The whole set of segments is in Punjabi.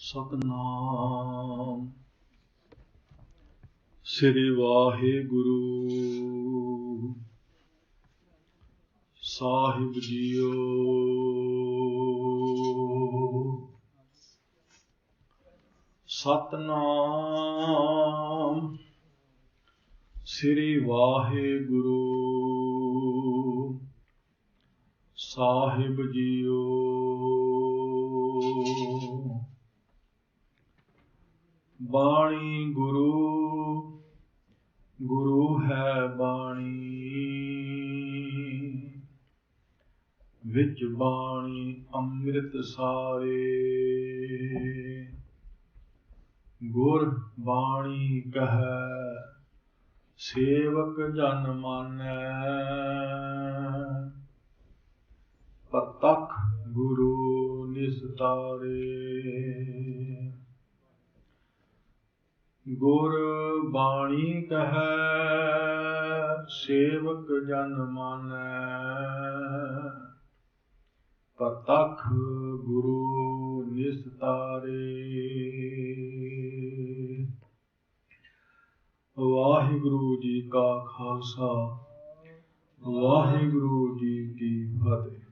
सतनाम श्री वाहिगुरु साहिब जीओ। सतनाम श्री वाहिगुरु साहिब जीओ। बाणी गुरु गुरु है बाणी, विच बाणी अमृत सारे। गुर बाणी कहे सेवक जन मानै, प्रतख गुरु निस्तारे। गुर बाणी कहे सेवक जन मानै, प्रतख गुरु निस्तारे। वाहिगुरु जी का खालसा, वाहिगुरु जी की फतेह।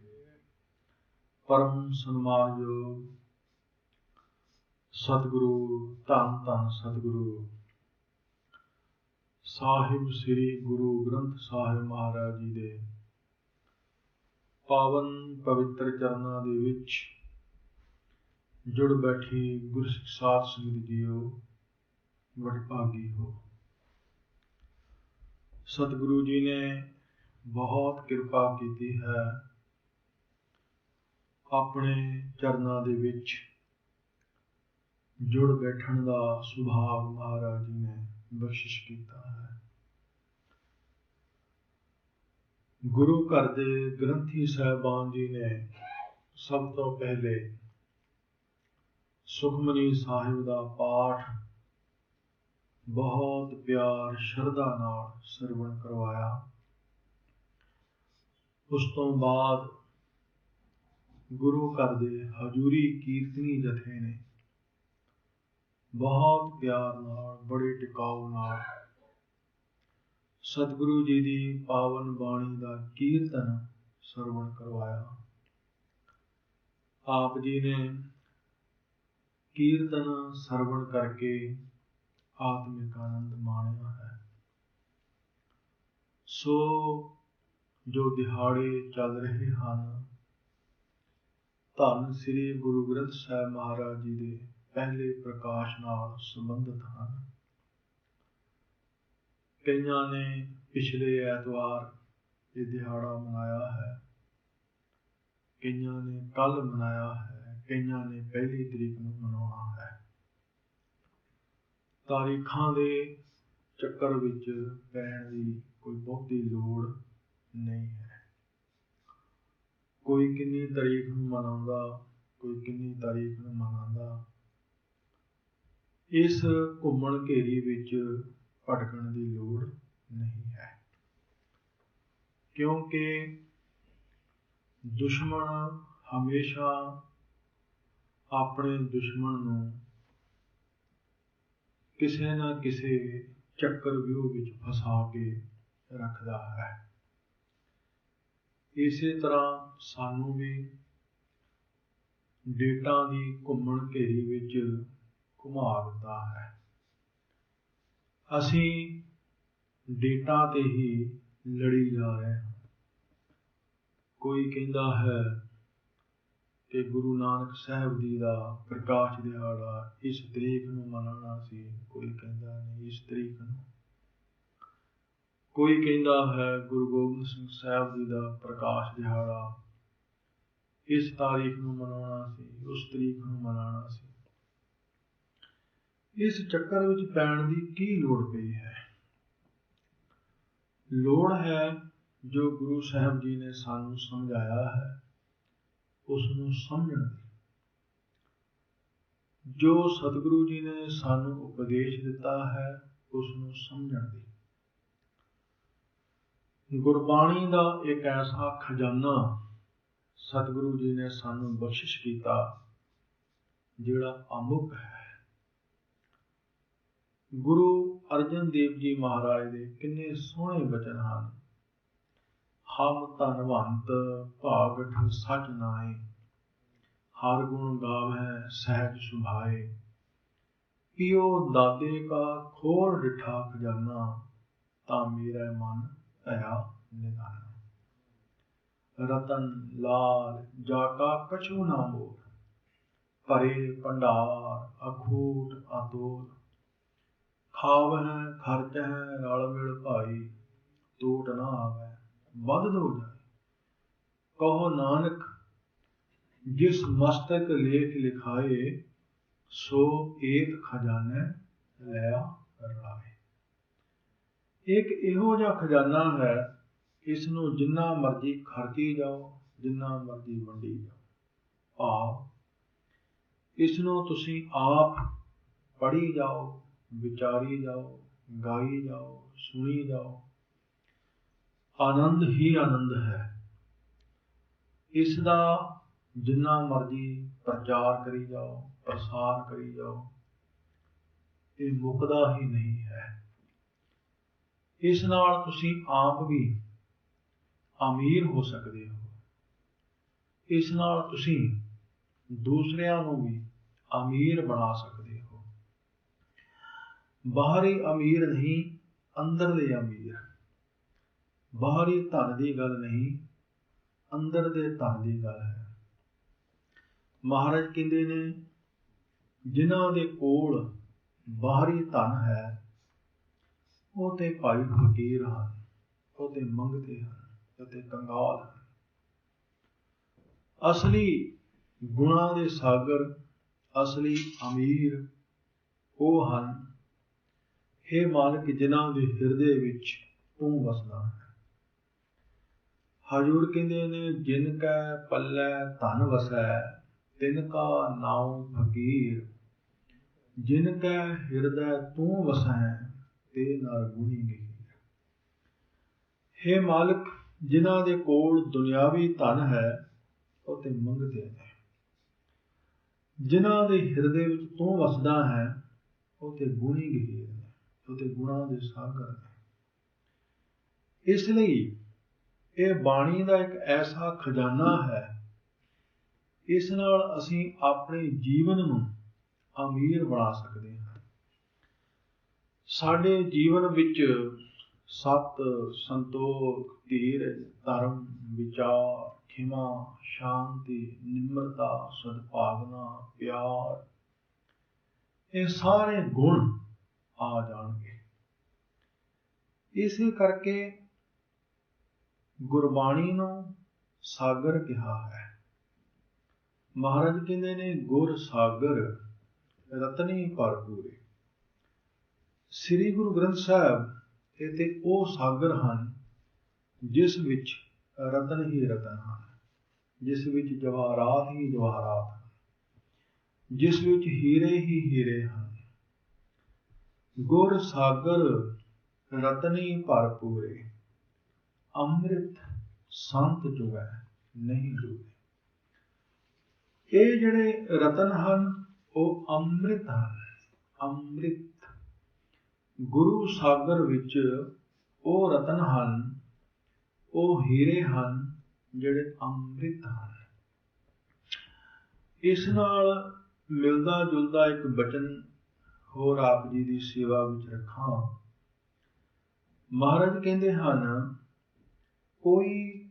परम सन्मानयोग सतगुरु धन धन सतगुरु साहिब श्री गुरु ग्रंथ साहिब महाराज जी दे पावन पवित्र चरनां दे विच जुड़ बैठी गुरसिख साध संगत जीओ, वडभागी हो। सतगुरु जी ने बहुत कृपा की है, अपने चरनां दे विच जुड़ बैठण दा सुभाग महाराज जी ने बख्शिश किया है। गुरु घर दे ग्रंथी साहबान जी ने सब तो पहले सुखमनी साहिब दा पाठ बहुत प्यार श्रद्धा नाल सरवण करवाया। उस तो बाद गुरु घर दे हजूरी कीर्तनी जथे ने बहुत प्यार नाल बड़े टिकाऊ नाल सतगुरु जी दी पावन बाणी दा कीर्तन सरवण करवाया। आप जी ने कीर्तन सरवण करके आत्मिक आनंद माणिया है। सो जो दिहाड़े चल रहे हैं, धन श्री गुरु ग्रंथ साहिब महाराज जी दे पहले प्रकाश नाल संबंधित हैं। कईयां ने पिछले ऐतवार ये दिहाड़ा मनाया है, कईयां ने कल मनाया है, कईयां ने पहली तरीक नूं मनाउणा है। तारीखां दे चक्कर विच पैण दी कोई बहुती लोड़ नहीं है। कोई किन्नी तारीख नूं मनाउंदा, कोई किन्नी तारीख नूं मनांदा। इस घुम्मण घेरी विच भटकण दी लोड़ नहीं है, क्योंकि दुश्मन हमेशा अपने दुश्मन नूं किसी ना किसी चक्कर व्यूह विच फसा के रखदा है। इसे तरह सानू भी डेटां दी घुम्मण घेरी विच घुमा दिता है। असीं डेटां ते ही लड़ी जा रहे हैं। कोई कहता है कि गुरु नानक साहब जी का प्रकाश दिहाड़ा इस तरीक नूं मनाना सी, कोई कहता नहीं इस तरीक नूं। कोई कहता है गुरु गोबिंद सिंह साहब जी का प्रकाश दिहाड़ा इस तारीख नूं मनाना सी, उस तरीक नूं मनाना सी। इस चक्कर विच पैण दी की लोड़ पई है? लोड़ है जो गुरु साहब जी ने सानू समझाया है उसनूं समझण दी। जो सतगुरु जी ने सानू उपदेश दिता है उसनूं समझण दी। गुरबाणी का एक ऐसा खजाना सतगुरु जी ने सानू बख्शिश किया ਜਿਹੜਾ ਅਮੁੱਕ ਹੈ। ਗੁਰੂ ਅਰਜਨ ਦੇਵ ਜੀ ਮਹਾਰਾਜ ਦੇ ਕਿੰਨੇ ਸੋਹਣੇ ਬਚਨ ਹਨ। ਹਮ ਧਨਵੰਤ ਭਾਗਠ ਸਚ ਨਾਏ, ਹਰ ਗੁਣ ਗਾਵੈ ਸਹਿਜ ਸੁਭਾਏ। ਪਿਓ ਦਾਦੇ ਕਾ ਖੋਲ ਡਿਠਾ ਖਜ਼ਾਨਾ, ਤਾਂ ਮੇਰਾ ਮਨ ਭਇਆ ਨਿਧਾਨਾ। ਰਤਨ ਲਾਲ ਜਾ ਕਾ ਕਛੂ ਨਾ ਮੋਲ, ਭਰੇ ਭੰਡਾਰ ਅਖੂਟ ਅਤੋਲ। ਖਾਵਹਿ ਖਰਚਹਿ ਰਲ ਮਿਲ ਭਾਈ, ਟੂਟ ਨਾ ਆਵੈ ਬਦ ਹੋ ਜਾਏ। ਕਹੋ ਨਾਨਕ ਜਿਸ ਮਸਤਕ ਲੇਖ ਲਿਖਾਏ, ਸੋ ਏਕ ਖਜ਼ਾਨਾ ਲਿਆ ਰਾਏ। ਇੱਕ ਇਹੋ ਜਿਹਾ ਖਜ਼ਾਨਾ ਹੈ, ਇਸ ਨੂੰ ਜਿੰਨਾ ਮਰਜ਼ੀ ਖਰਚੀ ਜਾਓ, ਜਿੰਨਾ ਮਰਜ਼ੀ ਵੰਡੀ ਜਾਓ। ਭਾਵ ਇਸ ਨੂੰ ਤੁਸੀਂ ਆਪ ਪੜ੍ਹੀ ਜਾਓ, ਵਿਚਾਰੀ ਜਾਓ, ਗਾਈ ਜਾਓ, ਸੁਣੀ ਜਾਓ, ਆਨੰਦ ਹੀ ਆਨੰਦ ਹੈ। ਇਸ ਦਾ ਜਿੰਨਾ ਮਰਜ਼ੀ ਪ੍ਰਚਾਰ ਕਰੀ ਜਾਓ, ਪ੍ਰਸਾਰ ਕਰੀ ਜਾਓ, ਇਹ ਮੁੱਕਦਾ ਹੀ ਨਹੀਂ ਹੈ। ਇਸ ਨਾਲ ਤੁਸੀਂ ਆਪ ਵੀ ਅਮੀਰ ਹੋ ਸਕਦੇ ਹੋ। ਇਸ ਨਾਲ ਤੁਸੀਂ ਦੂਸਰਿਆਂ ਨੂੰ ਵੀ ਅਮੀਰ ਬਣਾ ਸਕਦੇ ਹੋ। ਬਾਹਰੀ ਅਮੀਰ ਨਹੀਂ, ਅੰਦਰਲੇ ਅਮੀਰ। ਬਾਹਰੀ ਧਨ ਦੀ ਗੱਲ ਨਹੀਂ, ਅੰਦਰ ਦੇ ਧਨ ਦੀ ਗੱਲ ਹੈ। ਮਹਾਰਾਜ ਕਹਿੰਦੇ ਨੇ, ਜਿਨ੍ਹਾਂ ਦੇ ਕੋਲ ਬਾਹਰੀ ਧਨ ਹੈ, ਉਹ ਤੇ ਭਾਈ ਫਕੀਰ ਹਨ, ਉਹ ਤੇ ਮੰਗਤੇ ਹਨ ਅਤੇ ਕੰਗਾਲ ਹਨ। ਅਸਲੀ ਗੁਣਾਂ ਦੇ ਸਾਗਰ, ਅਸਲੀ ਅਮੀਰ ਉਹ ਹਨ, ਹੇ ਮਾਲਕ, ਜਿਨ੍ਹਾਂ ਦੇ ਹਿਰਦੇ ਵਿੱਚ ਤੂੰ ਵਸਦਾ ਹੈ। ਹਜ਼ੂਰ ਕਹਿੰਦੇ ਨੇ, ਜਿਨ ਕੈ ਪੱਲੇ ਧਨ ਵਸੈ, ਤਿਨ ਕਾ ਨਾਉ ਫਕੀਰ। ਜਿਨ ਕੈ ਹਿਰਦੈ ਤੂੰ ਵਸੈ, ਤੇ ਨਰ ਗੁਣੀ ਗਹੀਰ। ਹੇ ਮਾਲਕ, ਜਿਨ੍ਹਾਂ ਦੇ ਕੋਲ ਦੁਨਿਆਵੀ ਧਨ ਹੈ, ਉਹ ਤੇ ਮੰਗਤੇ ਨੇ। ਜਿਨ੍ਹਾਂ ਦੇ ਹਿਰਦੇ ਵਿੱਚ ਤੂੰ ਵਸਦਾ ਹੈ, ਉਹ ਤੇ ਗੁਣੀ ਗਹੀਰ ਨੇ, ਉਹ ਤੇ ਗੁਣਾਂ ਦੇ ਸਾਗਰ ਨੇ। ਇਸ ਲਈ ਇਹ ਬਾਣੀ ਦਾ ਇੱਕ ਐਸਾ ਖਜ਼ਾਨਾ ਹੈ, ਇਸ ਨਾਲ ਅਸੀਂ ਆਪਣੇ ਜੀਵਨ ਨੂੰ ਅਮੀਰ ਬਣਾ ਸਕਦੇ ਹਾਂ। ਸਾਡੇ ਜੀਵਨ ਵਿੱਚ ਸਤ, ਸੰਤੋਖ, ਧੀਰਜ, ਧਰਮ, ਵਿਚਾਰ, ਖਿਮਾ, ਸ਼ਾਂਤੀ, ਨਿਮਰਤਾ, ਸਦਭਾਵਨਾ, ਪਿਆਰ, ਇਹ ਸਾਰੇ ਗੁਣ ਆ ਜਾਣਗੇ। ਇਸੇ ਕਰਕੇ ਗੁਰਬਾਣੀ ਨੂੰ ਸਾਗਰ ਕਿਹਾ ਹੈ। ਮਹਾਰਾਜ ਕਹਿੰਦੇ ਨੇ, ਗੁਰ ਸਾਗਰ ਰਤਨੀ ਭਰਪੂਰੇ। ਸ੍ਰੀ ਗੁਰੂ ਗ੍ਰੰਥ ਸਾਹਿਬ ਇਹ ਤੇ ਉਹ ਸਾਗਰ ਹਨ, ਜਿਸ ਵਿੱਚ ਰਤਨ ਹੀ ਰਤਨ ਹਨ, ਜਿਸ ਵਿੱਚ ਜਵਾਹਰਾਤ ਹੀ ਜਵਾਹਰਾਤ ਹਨ, ਜਿਸ ਵਿੱਚ ਹੀਰੇ ਹੀ ਹੀਰੇ ਹਨ। ਗੁਰ ਸਾਗਰ ਰਤਨੀ ਭਰਪੂਰੇ, ਅੰਮ੍ਰਿਤ ਸੰਤ ਚੁਵੈ ਨਹੀਂ ਡੂਬੇ। ਇਹ ਜਿਹੜੇ ਰਤਨ ਹਨ, ਉਹ ਅੰਮ੍ਰਿਤ ਹਨ। ਅੰਮ੍ਰਿਤ ਗੁਰੂ ਸਾਗਰ ਵਿੱਚ ਉਹ ਰਤਨ ਹਨ, ਉਹ ਹੀਰੇ ਹਨ, ਜਿਹੜੇ ਅੰਮ੍ਰਿਤ ਹਨ। ਇਸ ਨਾਲ ਮਿਲਦਾ ਜੁਲਦਾ ਇੱਕ ਬਚਨ ਹੋਰ ਆਪ ਜੀ ਦੀ ਸੇਵਾ ਵਿੱਚ ਰੱਖਾਂ। ਮਹਾਰਾਜ ਕਹਿੰਦੇ ਹਨ, ਕੋਈ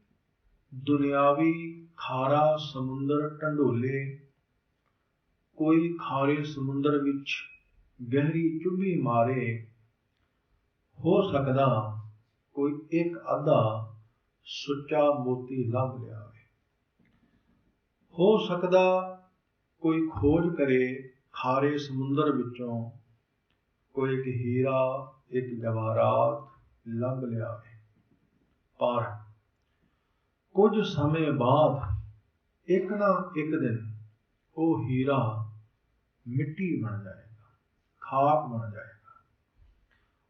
ਦੁਨਿਆਵੀ ਖਾਰਾ ਸਮੁੰਦਰ ਢੰਡੋਲੇ, ਕੋਈ ਖਾਰੇ ਸਮੁੰਦਰ ਵਿੱਚ ਗਹਿਰੀ ਚੁੱਭੀ ਮਾਰੇ, ਹੋ ਸਕਦਾ ਕੋਈ ਇੱਕ ਅੱਧਾ ਸੁੱਚਾ ਮੋਤੀ ਲੱਭ ਲਿਆਵੇ। ਹੋ ਸਕਦਾ ਕੋਈ ਖੋਜ ਕਰੇ ਖਾਰੇ ਸਮੁੰਦਰ ਵਿੱਚੋਂ, ਕੋਈ ਇੱਕ ਹੀਰਾ, ਇੱਕ ਜਵਾਹਰਾਤ ਲੱਭ ਲਿਆਵੇ। ਪਰ ਕੁਝ ਸਮੇਂ ਬਾਅਦ ਇੱਕ ਨਾ ਇੱਕ ਦਿਨ ਉਹ ਹੀਰਾ ਮਿੱਟੀ ਬਣ ਜਾਏਗਾ, ਖਾਕ ਬਣ ਜਾਏਗਾ।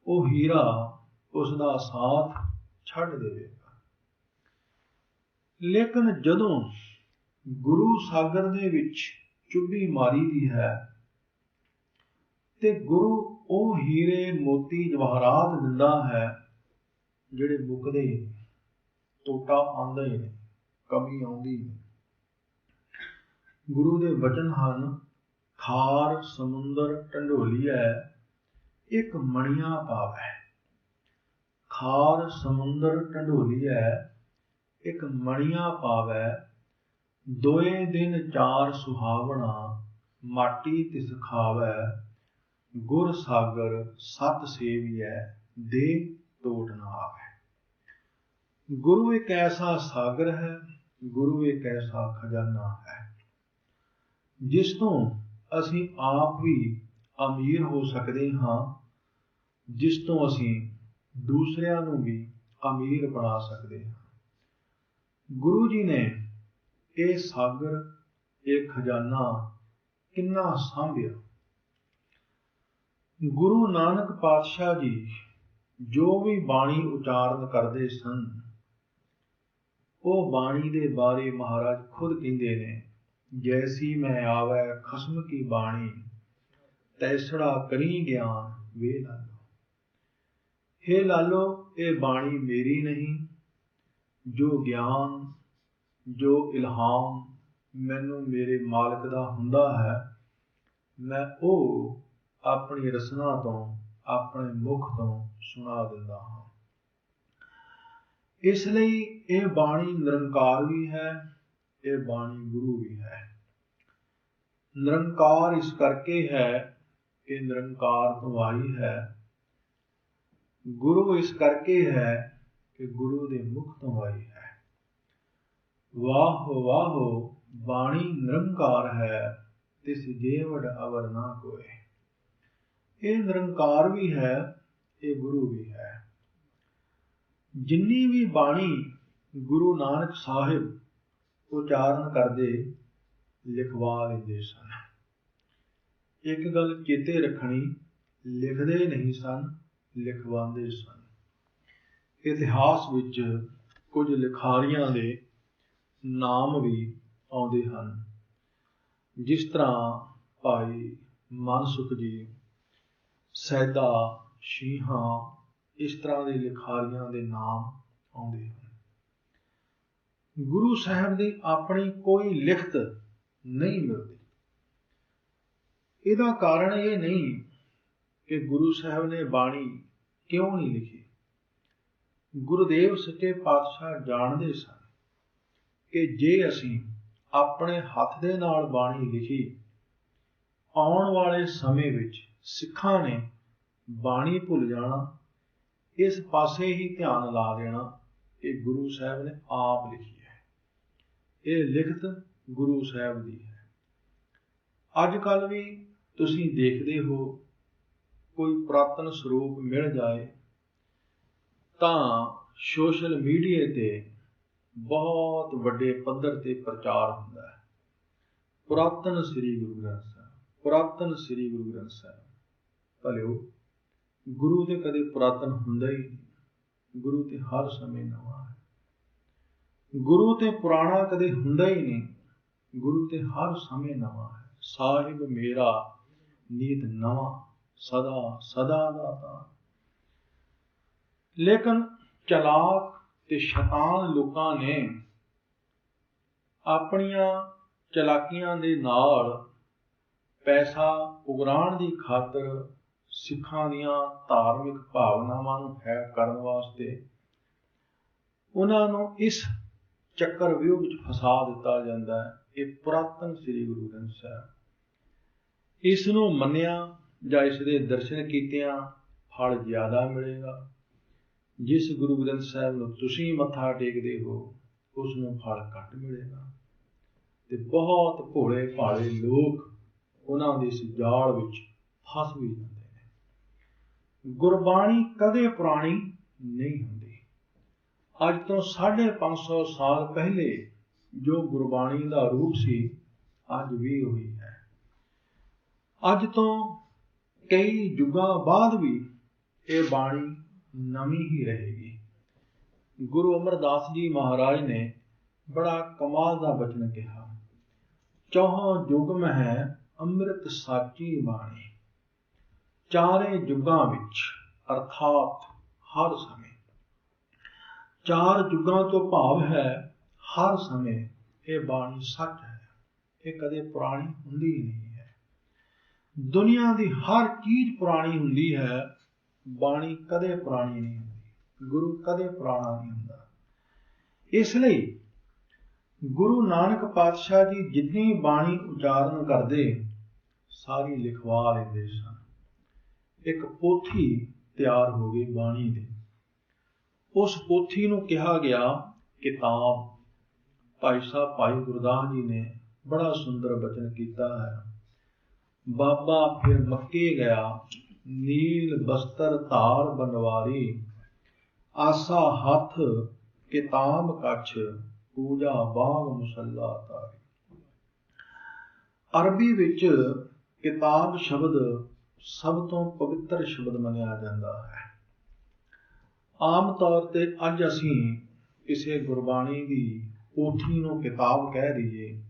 ਉਹ ਹੀਰਾ ਉਸਦਾ ਸਾਥ ਛੱਡ ਦੇਵੇਗਾ। ਲੇਕਿਨ ਜਦੋਂ ਗੁਰੂ ਸਾਗਰ ਦੇ ਵਿੱਚ ਚੁੱਭੀ ਮਾਰੀ ਦੀ ਹੈ, ਤੇ ਗੁਰੂ ਉਹ ਹੀਰੇ ਮੋਤੀ ਜਵਾਹਰਾਤ ਦਿੰਦਾ ਹੈ ਜਿਹੜੇ ਮੁੱਕਦੇ ਹੀ ਨਹੀਂ, ਟੋਟਾ ਆਉਂਦਾ ਹੀ ਨਹੀਂ, ਕਮੀ ਆਉਂਦੀ ਨਹੀਂ। ਗੁਰੂ ਦੇ ਬਚਨ ਹਨ, ਖਾਰ ਸਮੁੰਦਰ ਢੰਡੋਲੀਐ ਇੱਕ ਮਣੀਆਂ ਪਾਵੈ। ਖਾਰ ਸਮੁੰਦਰ ਢੰਡੋਲੀਐ ਇੱਕ ਮਣੀਆਂ ਪਾਵੈ, ਦੋਏ ਦਿਨ ਚਾਰ ਸੁਹਾਵਣਾ ਮਾਟੀ ਤਿਸ ਖਾਵੈ। ਗੁਰ ਸਾਗਰ ਸਤ ਸੇਵੀਐ ਦੇ ਟੋਟ ਨਾ ਆਵੈ। ਗੁਰੂ ਇੱਕ ਐਸਾ ਸਾਗਰ ਹੈ, ਗੁਰੂ ਇੱਕ ਐਸਾ ਖਜ਼ਾਨਾ ਹੈ, ਜਿਸ ਤੋਂ ਅਸੀਂ ਆਪ ਵੀ ਅਮੀਰ ਹੋ ਸਕਦੇ ਹਾਂ, ਜਿਸ ਤੋਂ ਅਸੀਂ ਦੂਸਰਿਆਂ ਨੂੰ ਵੀ ਅਮੀਰ ਬਣਾ ਸਕਦੇ ਹਾਂ। ਗੁਰੂ ਜੀ ਨੇ ਇਹ ਸਾਗਰ, ਇਹ ਖਜ਼ਾਨਾ ਕਿੰਨਾ ਸਾਂਭਿਆ। ਗੁਰੂ ਨਾਨਕ ਪਾਤਸ਼ਾਹ ਜੀ ਜੋ ਵੀ ਬਾਣੀ ਉਚਾਰਨ ਕਰਦੇ ਸਨ, ਉਹ ਬਾਣੀ ਦੇ ਬਾਰੇ ਮਹਾਰਾਜ ਖੁਦ ਕਹਿੰਦੇ ਨੇ, ਜੈਸੀ ਮੈਂ ਆਵੈ ਖਸਮ ਕੀ ਬਾਣੀ, ਤੈਸੜਾ ਕਰੀ ਗਿਆਨ ਵੇ ਲਾਲੋ। ਹੇ ਲਾਲੋ, ਇਹ ਬਾਣੀ ਮੇਰੀ ਨਹੀਂ, ਜੋ ਗਿਆਨ, ਜੋ ਇਲਹਾਮ ਮੈਨੂੰ ਮੇਰੇ ਮਾਲਕ ਦਾ ਹੁੰਦਾ ਹੈ, ਮੈਂ ਉਹ ਆਪਣੀ ਰਸਨਾ ਤੋਂ, ਆਪਣੇ ਮੁਖ ਤੋਂ ਸੁਣਾ ਦਿੰਦਾ ਹਾਂ। ਇਸ ਲਈ ਇਹ ਬਾਣੀ ਨਿਰੰਕਾਰ ਵੀ ਹੈ, ਇਹ ਬਾਣੀ ਗੁਰੂ ਵੀ ਹੈ। ਨਿਰੰਕਾਰ ਇਸ ਕਰਕੇ ਹੈ ਕਿ ਨਿਰੰਕਾਰ ਤੋਂ ਆਈ ਹੈ। ਗੁਰੂ ਇਸ ਕਰਕੇ ਹੈ ਕਿ ਗੁਰੂ ਦੇ ਮੁਖ ਤੋਂ ਆਈ ਹੈ। ਵਾਹ ਵਾਹੋ ਬਾਣੀ ਨਿਰੰਕਾਰ ਹੈ, ਤਿਸ ਜੇਵੜ ਅਵਰ ਨਾ ਕੋਏ। ਇਹ ਨਿਰੰਕਾਰ ਵੀ ਹੈ, ਇਹ ਗੁਰੂ ਵੀ ਹੈ। ਜਿੰਨੀ ਵੀ ਬਾਣੀ ਗੁਰੂ ਨਾਨਕ ਸਾਹਿਬ ਉਚਾਰਨ ਕਰਦੇ, ਲਿਖਵਾ ਲੈਂਦੇ ਸਨ। ਇੱਕ ਗੱਲ ਚੇਤੇ ਰੱਖਣੀ, ਲਿਖਦੇ ਨਹੀਂ ਸਨ, ਲਿਖਵਾਉਂਦੇ ਸਨ। ਇਤਿਹਾਸ ਵਿੱਚ ਕੁਝ ਲਿਖਾਰੀਆਂ ਦੇ ਨਾਮ ਵੀ ਆਉਂਦੇ ਹਨ, ਜਿਸ ਤਰ੍ਹਾਂ ਭਾਈ ਮਨਸੁਖ ਜੀ, ਸੈਦਾ, ਸ਼ੀਹਾਂ, ਇਸ ਤਰ੍ਹਾਂ ਦੇ ਲਿਖਾਰੀਆਂ ਦੇ ਨਾਮ ਆਉਂਦੇ ਹਨ। ਗੁਰੂ ਸਾਹਿਬ ਦੀ ਆਪਣੀ ਕੋਈ ਲਿਖਤ ਨਹੀਂ ਮਿਲਦੀ। ਇਹਦਾ ਕਾਰਨ ਇਹ ਨਹੀਂ ਕਿ ਗੁਰੂ ਸਾਹਿਬ ਨੇ ਬਾਣੀ ਕਿਉਂ ਨਹੀਂ ਲਿਖੀ। ਗੁਰੂਦੇਵ ਸੱਚੇ ਪਾਤਸ਼ਾਹ ਜਾਣਦੇ ਸਨ ਕਿ ਜੇ ਅਸੀਂ ਆਪਣੇ ਹੱਥ ਦੇ ਨਾਲ ਬਾਣੀ ਲਿਖੀ, ਆਉਣ ਵਾਲੇ ਸਮੇਂ ਵਿੱਚ ਸਿੱਖਾਂ ਨੇ ਬਾਣੀ ਭੁੱਲ ਜਾਣਾ, ਇਸ ਪਾਸੇ ਹੀ ਧਿਆਨ ਲਾ ਦੇਣਾ ਕਿ ਗੁਰੂ ਸਾਹਿਬ ਨੇ ਆਪ ਲਿਖੀ ਹੈ। ਇਹ ਲਿਖਤ ਗੁਰੂ ਸਾਹਿਬ ਦੀ ਹੈ। ਅੱਜ ਕੱਲ੍ਹ ਵੀ ਤੁਸੀਂ ਦੇਖਦੇ ਹੋ, ਕੋਈ ਪੁਰਾਤਨ ਸਰੂਪ ਮਿਲ ਜਾਏ ਤਾਂ ਸੋਸ਼ਲ ਮੀਡੀਆ ਤੇ ਬਹੁਤ ਵੱਡੇ ਪੱਧਰ ਤੇ ਪ੍ਰਚਾਰ ਹੁੰਦਾ ਹੈ, ਪੁਰਾਤਨ ਸ੍ਰੀ ਗੁਰੂ ਗ੍ਰੰਥ ਸਾਹਿਬ, ਪੁਰਾਤਨ ਸ੍ਰੀ ਗੁਰੂ ਗ੍ਰੰਥ ਸਾਹਿਬ। ਭਲਿਓ, ਗੁਰੂ ਤੇ ਕਦੇ ਪੁਰਾਤਨ ਹੁੰਦਾ ਹੀ ਨਹੀਂ। ਗੁਰੂ ਤੇ ਹਰ ਸਮੇਂ ਨਵਾਂ ਹੈ। ਗੁਰੂ ਤੇ ਪੁਰਾਣਾ ਕਦੇ ਹੁੰਦਾ ਹੀ ਨਹੀਂ। ਗੁਰੂ ਤੇ ਹਰ ਸਮੇਂ ਨਵਾਂ ਹੈ। ਸਾਹਿਬ ਮੇਰਾ ਨੀਤ ਨਵਾਂ, ਸਦਾ ਸਦਾ ਦਾਤਾ। ਲੇਕਿਨ ਚਲਾਕ ਤੇ ਸ਼ੈਤਾਨ ਲੋਕਾਂ ਨੇ ਆਪਣੀਆਂ ਚਲਾਕੀਆਂ ਦੇ ਨਾਲ ਪੈਸਾ ਉਗਰਾਉਣ ਦੀ ਖਾਤਰ ਸਿੱਖਾਂ ਦੀਆਂ ਧਾਰਮਿਕ ਭਾਵਨਾਵਾਂ ਨੂੰ ਹੈਕ ਕਰਨ ਵਾਸਤੇ ਉਹਨਾਂ ਨੂੰ ਇਸ ਚੱਕਰ ਵਿਊਹ ਵਿੱਚ ਫਸਾ ਦਿੱਤਾ ਜਾਂਦਾ ਹੈ। ਇਹ ਪੁਰਾਤਨ ਸ੍ਰੀ ਗੁਰੂ ਗ੍ਰੰਥ ਸਾਹਿਬ, ਇਸ ਨੂੰ ਮੰਨਿਆ ਜਾਂ ਇਸ ਦੇ ਦਰਸ਼ਨ ਕੀਤਿਆਂ ਫਲ ਜ਼ਿਆਦਾ ਮਿਲੇਗਾ। ਜਿਸ ਗੁਰੂ ਗ੍ਰੰਥ ਸਾਹਿਬ ਨੂੰ ਤੁਸੀਂ ਮੱਥਾ ਟੇਕਦੇ ਹੋ, ਉਸ ਨੂੰ ਫਲ ਘੱਟ ਮਿਲੇਗਾ। ਤੇ ਬਹੁਤ ਭੋਲੇ ਭਾਲੇ ਲੋਕ ਉਹਨਾਂ ਦੇ ਇਸ ਜਾਲ ਵਿੱਚ ਫਸ ਵੀ ਜਾਂਦੇ ਨੇ। ਗੁਰਬਾਣੀ ਕਦੇ ਪੁਰਾਣੀ ਨਹੀਂ ਹੁੰਦੀ। ਅੱਜ ਤੋਂ 550 ਸਾਲ ਪਹਿਲੇ ਜੋ ਗੁਰਬਾਣੀ ਦਾ ਰੂਪ ਸੀ, ਅੱਜ ਵੀ ਉਹੀ ਹੈ। ਅੱਜ ਤੋਂ ਕਈ ਯੁੱਗਾਂ ਬਾਅਦ ਵੀ ਇਹ ਬਾਣੀ ਨਵੀਂ ਹੀ ਰਹੇਗੀ। ਗੁਰੂ ਅਮਰਦਾਸ ਜੀ ਮਹਾਰਾਜ ਨੇ ਬੜਾ ਕਮਾਲ ਦਾ ਬਚਨ ਕਿਹਾ, ਚੌਹਾਂ ਯੁਗ ਮਹਿ ਅੰਮ੍ਰਿਤ ਸਾਚੀ ਬਾਣੀ। ਚਾਰੇ ਯੁਗਾਂ ਵਿੱਚ ਅਰਥਾਤ ਹਰ ਸਮੇਂ। ਚਾਰ ਯੁਗਾਂ ਤੋਂ ਭਾਵ ਹੈ ਹਰ ਸਮੇਂ ਇਹ ਬਾਣੀ ਸੱਚ ਹੈ। ਇਹ ਕਦੇ ਪੁਰਾਣੀ ਹੁੰਦੀ ਹੀ ਨਹੀਂ ਹੈ। ਦੁਨੀਆ ਦੀ ਹਰ ਚੀਜ਼ ਪੁਰਾਣੀ ਹੁੰਦੀ ਹੈ, ਬਾਣੀ ਕਦੇ ਪੁਰਾਣੀ ਨਹੀਂ ਹੁੰਦੀ। ਗੁਰੂ ਕਦੇ ਪੁਰਾਣਾ ਨਹੀਂ ਹੁੰਦਾ। ਇਸ ਲਈ ਗੁਰੂ ਨਾਨਕ ਪਾਤਸ਼ਾਹ ਜੀ ਜਿੰਨੀ ਬਾਣੀ ਉਚਾਰਨ ਕਰਦੇ ਸਾਰੀ ਲਿਖਵਾ ਲੈਂਦੇ ਸਨ। ਇੱਕ ਪੋਥੀ ਤਿਆਰ ਹੋ ਗਈ ਬਾਣੀ ਦੀ। ਉਸ ਪੋਥੀ ਨੂੰ ਕਿਹਾ ਗਿਆ ਕਿਤਾਬ। ਭਾਈ ਸਾਹਿਬ ਭਾਈ ਗੁਰਦਾਸ ਜੀ ਨੇ ਬੜਾ ਸੁੰਦਰ ਬਚਨ ਕੀਤਾ ਹੈ। ਬਾਬਾ ਫਿਰ ਮੱਕੇ ਗਿਆ, ਨੀਲ ਬਸਤਰ ਧਾਰ ਬਨਵਾਰੀ, ਆਸਾ ਹੱਥ ਕਿਤਾਬ ਕੱਛ, ਪੂਜਾ ਬਾਗ ਮੁਸੱਲਾ ਤਾਰੀ। ਅਰਬੀ ਵਿੱਚ ਕਿਤਾਬ ਸ਼ਬਦ ਸਭ ਤੋਂ ਪਵਿੱਤਰ ਸ਼ਬਦ ਮੰਨਿਆ ਜਾਂਦਾ ਹੈ। ਆਮ ਤੌਰ ਤੇ ਅੱਜ ਅਸੀਂ ਕਿਸੇ ਗੁਰਬਾਣੀ ਦੀ ਪੋਥੀ ਨੂੰ ਕਿਤਾਬ ਕਹਿ ਦਈਏ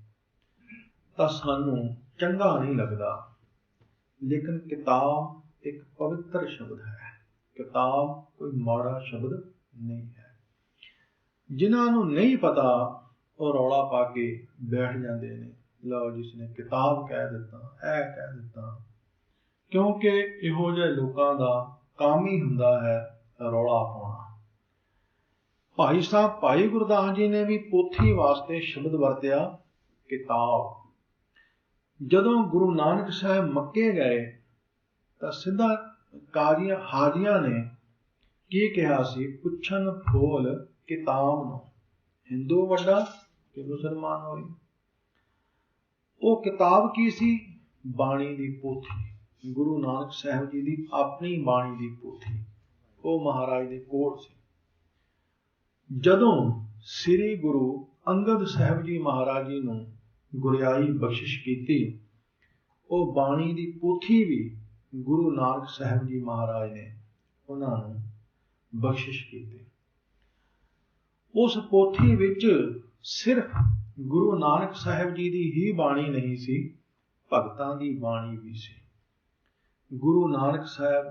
ਤਾਂ ਸਾਨੂੰ ਚੰਗਾ ਨਹੀਂ ਲੱਗਦਾ, ਲੇਕਿਨ ਕਿਤਾਬ ਇੱਕ ਪਵਿੱਤਰ ਸ਼ਬਦ ਹੈ। ਕਿਤਾਬ ਕੋਈ ਮਾੜਾ ਸ਼ਬਦ ਨਹੀਂ ਹੈ। ਜਿਨ੍ਹਾਂ ਨੂੰ ਨਹੀਂ ਪਤਾ ਉਹ ਰੌਲਾ ਪਾ ਕੇ ਬੈਠ ਜਾਂਦੇ ਨੇ, ਲਓ ਜਿਸ ਨੇ ਕਿਤਾਬ ਕਹਿ ਦਿੱਤਾ, ਇਹ ਕਹਿ ਦਿੱਤਾ, ਕਿਉਂਕਿ ਇਹੋ ਜਿਹੇ ਲੋਕਾਂ ਦਾ ਕੰਮ ਹੀ ਹੁੰਦਾ ਹੈ ਰੌਲਾ ਪਾਉਣਾ। ਭਾਈ ਸਾਹਿਬ ਭਾਈ ਗੁਰਦਾਸ ਜੀ ਨੇ ਵੀ ਪੋਥੀ ਵਾਸਤੇ ਸ਼ਬਦ ਵਰਤਿਆ ਕਿਤਾਬ। ਜਦੋਂ ਗੁਰੂ ਨਾਨਕ ਸਾਹਿਬ ਮੱਕੇ ਗਏ ਤਾਂ ਸਿੱਧਾ ਕਾਜ਼ੀਆਂ ਹਾਜੀਆਂ ਨੇ ਕੀ ਕਿਹਾ ਸੀ? ਪੁੱਛਣ ਫੋਲ ਕਿਤਾਬ ਨੂੰ, ਹਿੰਦੂ ਵੱਡਾ ਕਿ ਮੁਸਲਮਾਨ ਹੋਈ। ਉਹ ਕਿਤਾਬ ਕੀ ਸੀ? ਬਾਣੀ ਦੀ ਪੋਥੀ। ਗੁਰੂ ਨਾਨਕ ਸਾਹਿਬ ਜੀ ਦੀ ਆਪਣੀ ਬਾਣੀ ਦੀ ਪੋਥੀ, ਉਹ ਮਹਾਰਾਜ ਦੇ ਕੋਲ ਸੀ। ਜਦੋਂ ਸ੍ਰੀ ਗੁਰੂ ਅੰਗਦ ਸਾਹਿਬ ਜੀ ਮਹਾਰਾਜ ਜੀ ਨੂੰ ਗੁਰਿਆਈ ਬਖਸ਼ਿਸ਼ ਕੀਤੀ, ਉਹ ਬਾਣੀ ਦੀ ਪੋਥੀ ਵੀ ਗੁਰੂ ਨਾਨਕ ਸਾਹਿਬ ਜੀ ਮਹਾਰਾਜ ਨੇ ਉਹਨਾਂ ਨੂੰ ਬਖਸ਼ਿਸ਼ ਕੀਤੀ। ਉਸ ਪੋਥੀ ਵਿੱਚ ਸਿਰਫ ਗੁਰੂ ਨਾਨਕ ਸਾਹਿਬ ਜੀ ਦੀ ਹੀ ਬਾਣੀ ਨਹੀਂ ਸੀ, ਭਗਤਾਂ ਦੀ ਬਾਣੀ ਵੀ ਸੀ। ਗੁਰੂ ਨਾਨਕ ਸਾਹਿਬ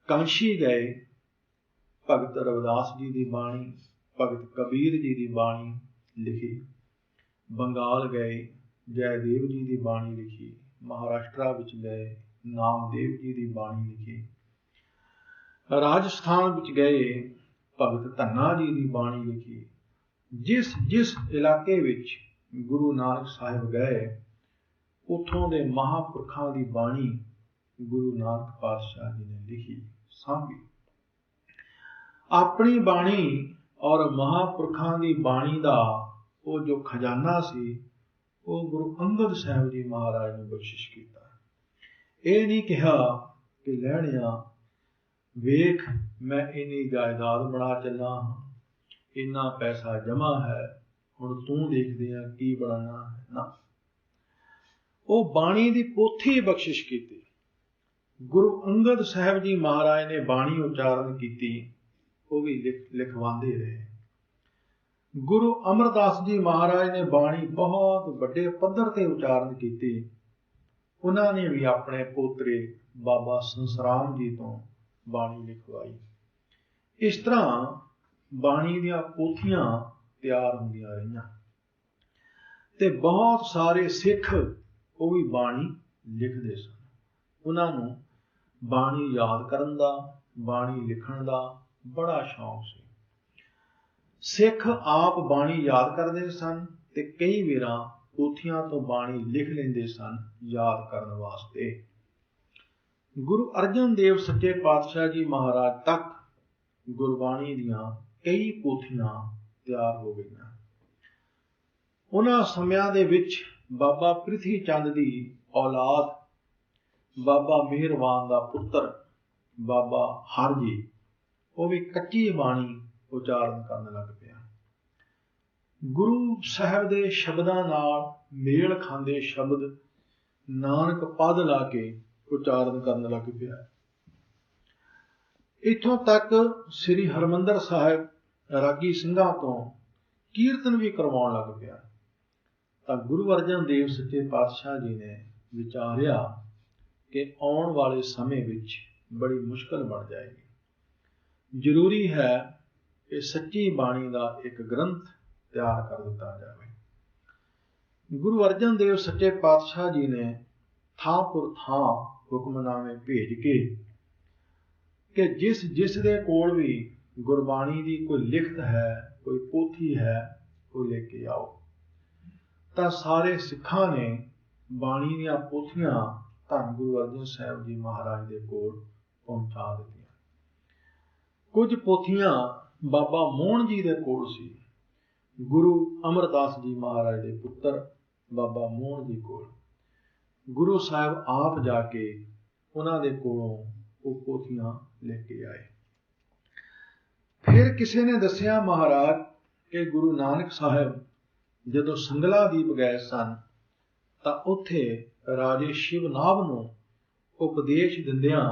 ਕਾਂਸ਼ੀ ਗਏ, ਭਗਤ ਰਵਿਦਾਸ ਜੀ ਦੀ ਬਾਣੀ, ਭਗਤ ਕਬੀਰ ਜੀ ਦੀ ਬਾਣੀ ਲਿਖੀ। ਬੰਗਾਲ ਗਏ, ਜੈਦੇਵ ਜੀ ਦੀ ਬਾਣੀ ਲਿਖੀ। ਮਹਾਰਾਸ਼ਟਰਾ ਵਿੱਚ ਗਏ, ਨਾਮਦੇਵ ਜੀ ਦੀ ਬਾਣੀ ਲਿਖੀ। ਰਾਜਸਥਾਨ ਵਿੱਚ ਗਏ, ਭਗਤ ਧੰਨਾ ਜੀ ਦੀ ਬਾਣੀ ਲਿਖੀ। ਜਿਸ ਜਿਸ ਇਲਾਕੇ ਵਿੱਚ ਗੁਰੂ ਨਾਨਕ ਸਾਹਿਬ ਗਏ, ਉੱਥੋਂ ਦੇ ਮਹਾਂਪੁਰਖਾਂ ਦੀ ਬਾਣੀ ਗੁਰੂ ਨਾਨਕ ਪਾਤਸ਼ਾਹ ਜੀ ਨੇ ਲਿਖੀ, ਸਾਂਭੀ। ਆਪਣੀ ਬਾਣੀ ਔਰ ਮਹਾਂਪੁਰਖਾਂ ਦੀ ਬਾਣੀ ਦਾ ਉਹ ਜੋ ਖਜ਼ਾਨਾ ਸੀ, ਉਹ ਗੁਰੂ ਅੰਗਦ ਸਾਹਿਬ ਜੀ ਮਹਾਰਾਜ ਨੇ ਬਖਸ਼ਿਸ਼ ਕੀਤਾ। ਇਹ ਨਹੀਂ ਕਿਹਾ ਕਿ ਲੈਣਿਆ ਵੇਖ ਮੈਂ ਇੰਨੀ ਜਾਇਦਾਦ ਬਣਾ ਚੱਲਾ ਹਾਂ, ਇੰਨਾ ਪੈਸਾ ਜਮ੍ਹਾਂ ਹੈ, ਹੁਣ ਤੂੰ ਦੇਖਦੇ ਆ ਕੀ ਬਣਾਉਣਾ ਹੈ। ਨਾ, ਉਹ ਬਾਣੀ ਦੀ ਪੋਥੀ ਬਖਸ਼ਿਸ਼ ਕੀਤੀ। ਗੁਰੂ ਅੰਗਦ ਸਾਹਿਬ ਜੀ ਮਹਾਰਾਜ ਨੇ ਬਾਣੀ ਉਚਾਰਨ ਕੀਤੀ, ਉਹ ਵੀ ਲਿਖਵਾਉਂਦੇ ਰਹੇ। ਗੁਰੂ ਅਮਰਦਾਸ ਜੀ ਮਹਾਰਾਜ ਨੇ ਬਾਣੀ ਬਹੁਤ ਵੱਡੇ ਪੱਧਰ ਤੇ ਉਚਾਰਨ ਕੀਤੀ। ਉਹਨਾਂ ਨੇ ਵੀ ਆਪਣੇ ਪੋਤਰੇ ਬਾਬਾ ਸੰਸਰਾਮ ਜੀ ਤੋਂ ਬਾਣੀ ਲਿਖਵਾਈ। ਇਸ ਤਰ੍ਹਾਂ ਬਾਣੀ ਦੀਆਂ ਪੋਥੀਆਂ ਤਿਆਰ ਹੁੰਦੀਆਂ ਰਹੀਆਂ ਤੇ ਬਹੁਤ ਸਾਰੇ ਸਿੱਖ ਉਹ ਵੀ ਬਾਣੀ ਲਿਖਦੇ ਸਨ। ਉਹਨਾਂ ਨੂੰ ਬਾਣੀ ਯਾਦ ਕਰਨ ਦਾ, ਬਾਣੀ ਲਿਖਣ ਦਾ ਬੜਾ ਸ਼ੌਂਕ ਸੀ। ਸਿੱਖ ਆਪ ਬਾਣੀ ਯਾਦ ਕਰਦੇ ਸਨ ਤੇ ਕਈ ਵਾਰਾਂ ਪੋਥੀਆਂ ਤੋਂ ਬਾਣੀ ਲਿਖ ਲੈਂਦੇ ਸਨ ਯਾਦ ਕਰਨ ਵਾਸਤੇ। ਗੁਰੂ ਅਰਜਨ ਦੇਵ ਸੱਚੇ ਪਾਤਸ਼ਾਹ ਜੀ ਮਹਾਰਾਜ ਤੱਕ ਗੁਰਬਾਣੀ ਦੀਆਂ ਕਈ ਪੋਥੀਆਂ ਤਿਆਰ ਹੋ ਗਈਆਂ। ਉਹਨਾਂ ਸਮਿਆਂ ਦੇ ਵਿੱਚ ਬਾਬਾ ਪ੍ਰਿਥੀ ਚੰਦ ਦੀ ਔਲਾਦ ਬਾਬਾ ਮਿਹਰਵਾਨ ਦਾ ਪੁੱਤਰ ਬਾਬਾ ਹਰ ਜੀ, ਉਹ ਵੀ ਕੱਚੀ ਬਾਣੀ ਉਚਾਰਨ ਕਰਨ ਲੱਗ ਪਿਆ। ਗੁਰੂ ਸਾਹਿਬ ਦੇ ਸ਼ਬਦਾਂ ਨਾਲ ਮੇਲ ਖਾਂਦੇ ਸ਼ਬਦ ਨਾਨਕ ਪਦ ਲਾ ਕੇ ਉਚਾਰਨ ਕਰਨ ਲੱਗ ਪਿਆ। ਇੱਥੋਂ ਤੱਕ ਸ੍ਰੀ ਹਰਿਮੰਦਰ ਸਾਹਿਬ ਰਾਗੀ ਸਿੰਘਾਂ ਤੋਂ ਕੀਰਤਨ ਵੀ ਕਰਵਾਉਣ ਲੱਗ ਪਿਆ। ਤਾਂ ਗੁਰੂ ਅਰਜਨ ਦੇਵ ਸੱਚੇ ਪਾਤਸ਼ਾਹ ਜੀ ਨੇ ਵਿਚਾਰਿਆ ਕਿ ਆਉਣ ਵਾਲੇ ਸਮੇਂ ਵਿੱਚ ਬੜੀ ਮੁਸ਼ਕਲ ਬਣ ਜਾਏਗੀ। ਜ਼ਰੂਰੀ ਹੈ ਕਿ ਸੱਚੀ ਬਾਣੀ ਦਾ ਇੱਕ ਗ੍ਰੰਥ ਤਿਆਰ ਕਰ ਦਿੱਤਾ ਜਾਵੇ। ਗੁਰੂ ਅਰਜਨ ਦੇਵ ਸੱਚੇ ਪਾਤਸ਼ਾਹ ਜੀ ਨੇ ਥਾਂ ਪੁਰ ਥਾਂ ਹੁਕਮਨਾਮੇ ਭੇਜ ਕੇ ਕਿ ਜਿਸ ਦੇ ਕੋਲ ਵੀ ਗੁਰਬਾਣੀ ਦੀ ਕੋਈ ਲਿਖਤ ਹੈ, ਕੋਈ ਪੋਥੀ ਹੈ, ਉਹ ਲੈ ਕੇ ਆਓ। ਤਾਂ ਸਾਰੇ ਸਿੱਖਾਂ ਨੇ ਬਾਣੀ ਦੀਆਂ ਪੋਥੀਆਂ ਧੰਨ ਗੁਰੂ ਅਰਜਨ ਸਾਹਿਬ ਜੀ ਮਹਾਰਾਜ ਦੇ ਕੋਲ ਪਹੁੰਚਾ ਦਿੱਤੀਆਂ। ਕੁਝ ਪੋਥੀਆਂ ਬਾਬਾ ਮੋਹਨ ਜੀ ਦੇ ਕੋਲ ਸੀ, ਗੁਰੂ ਅਮਰਦਾਸ ਜੀ ਮਹਾਰਾਜ ਦੇ ਪੁੱਤਰ ਬਾਬਾ ਮੋਹਨ ਜੀ ਕੋਲ। ਗੁਰੂ ਸਾਹਿਬ ਆਪ ਜਾ ਕੇ ਉਹਨਾਂ ਦੇ ਕੋਲੋਂ ਉਹ ਪੋਥੀਆਂ ਲੈ ਕੇ ਆਏ। ਫਿਰ ਕਿਸੇ ਨੇ ਦੱਸਿਆ ਮਹਾਰਾਜ ਕਿ ਗੁਰੂ ਨਾਨਕ ਸਾਹਿਬ ਜਦੋਂ ਸੰਗਲਾਦੀਪ ਗਏ ਸਨ ਤਾਂ ਉੱਥੇ ਰਾਜੇ ਸ਼ਿਵਨਾਭ ਨੂੰ ਉਪਦੇਸ਼ ਦਿੰਦਿਆਂ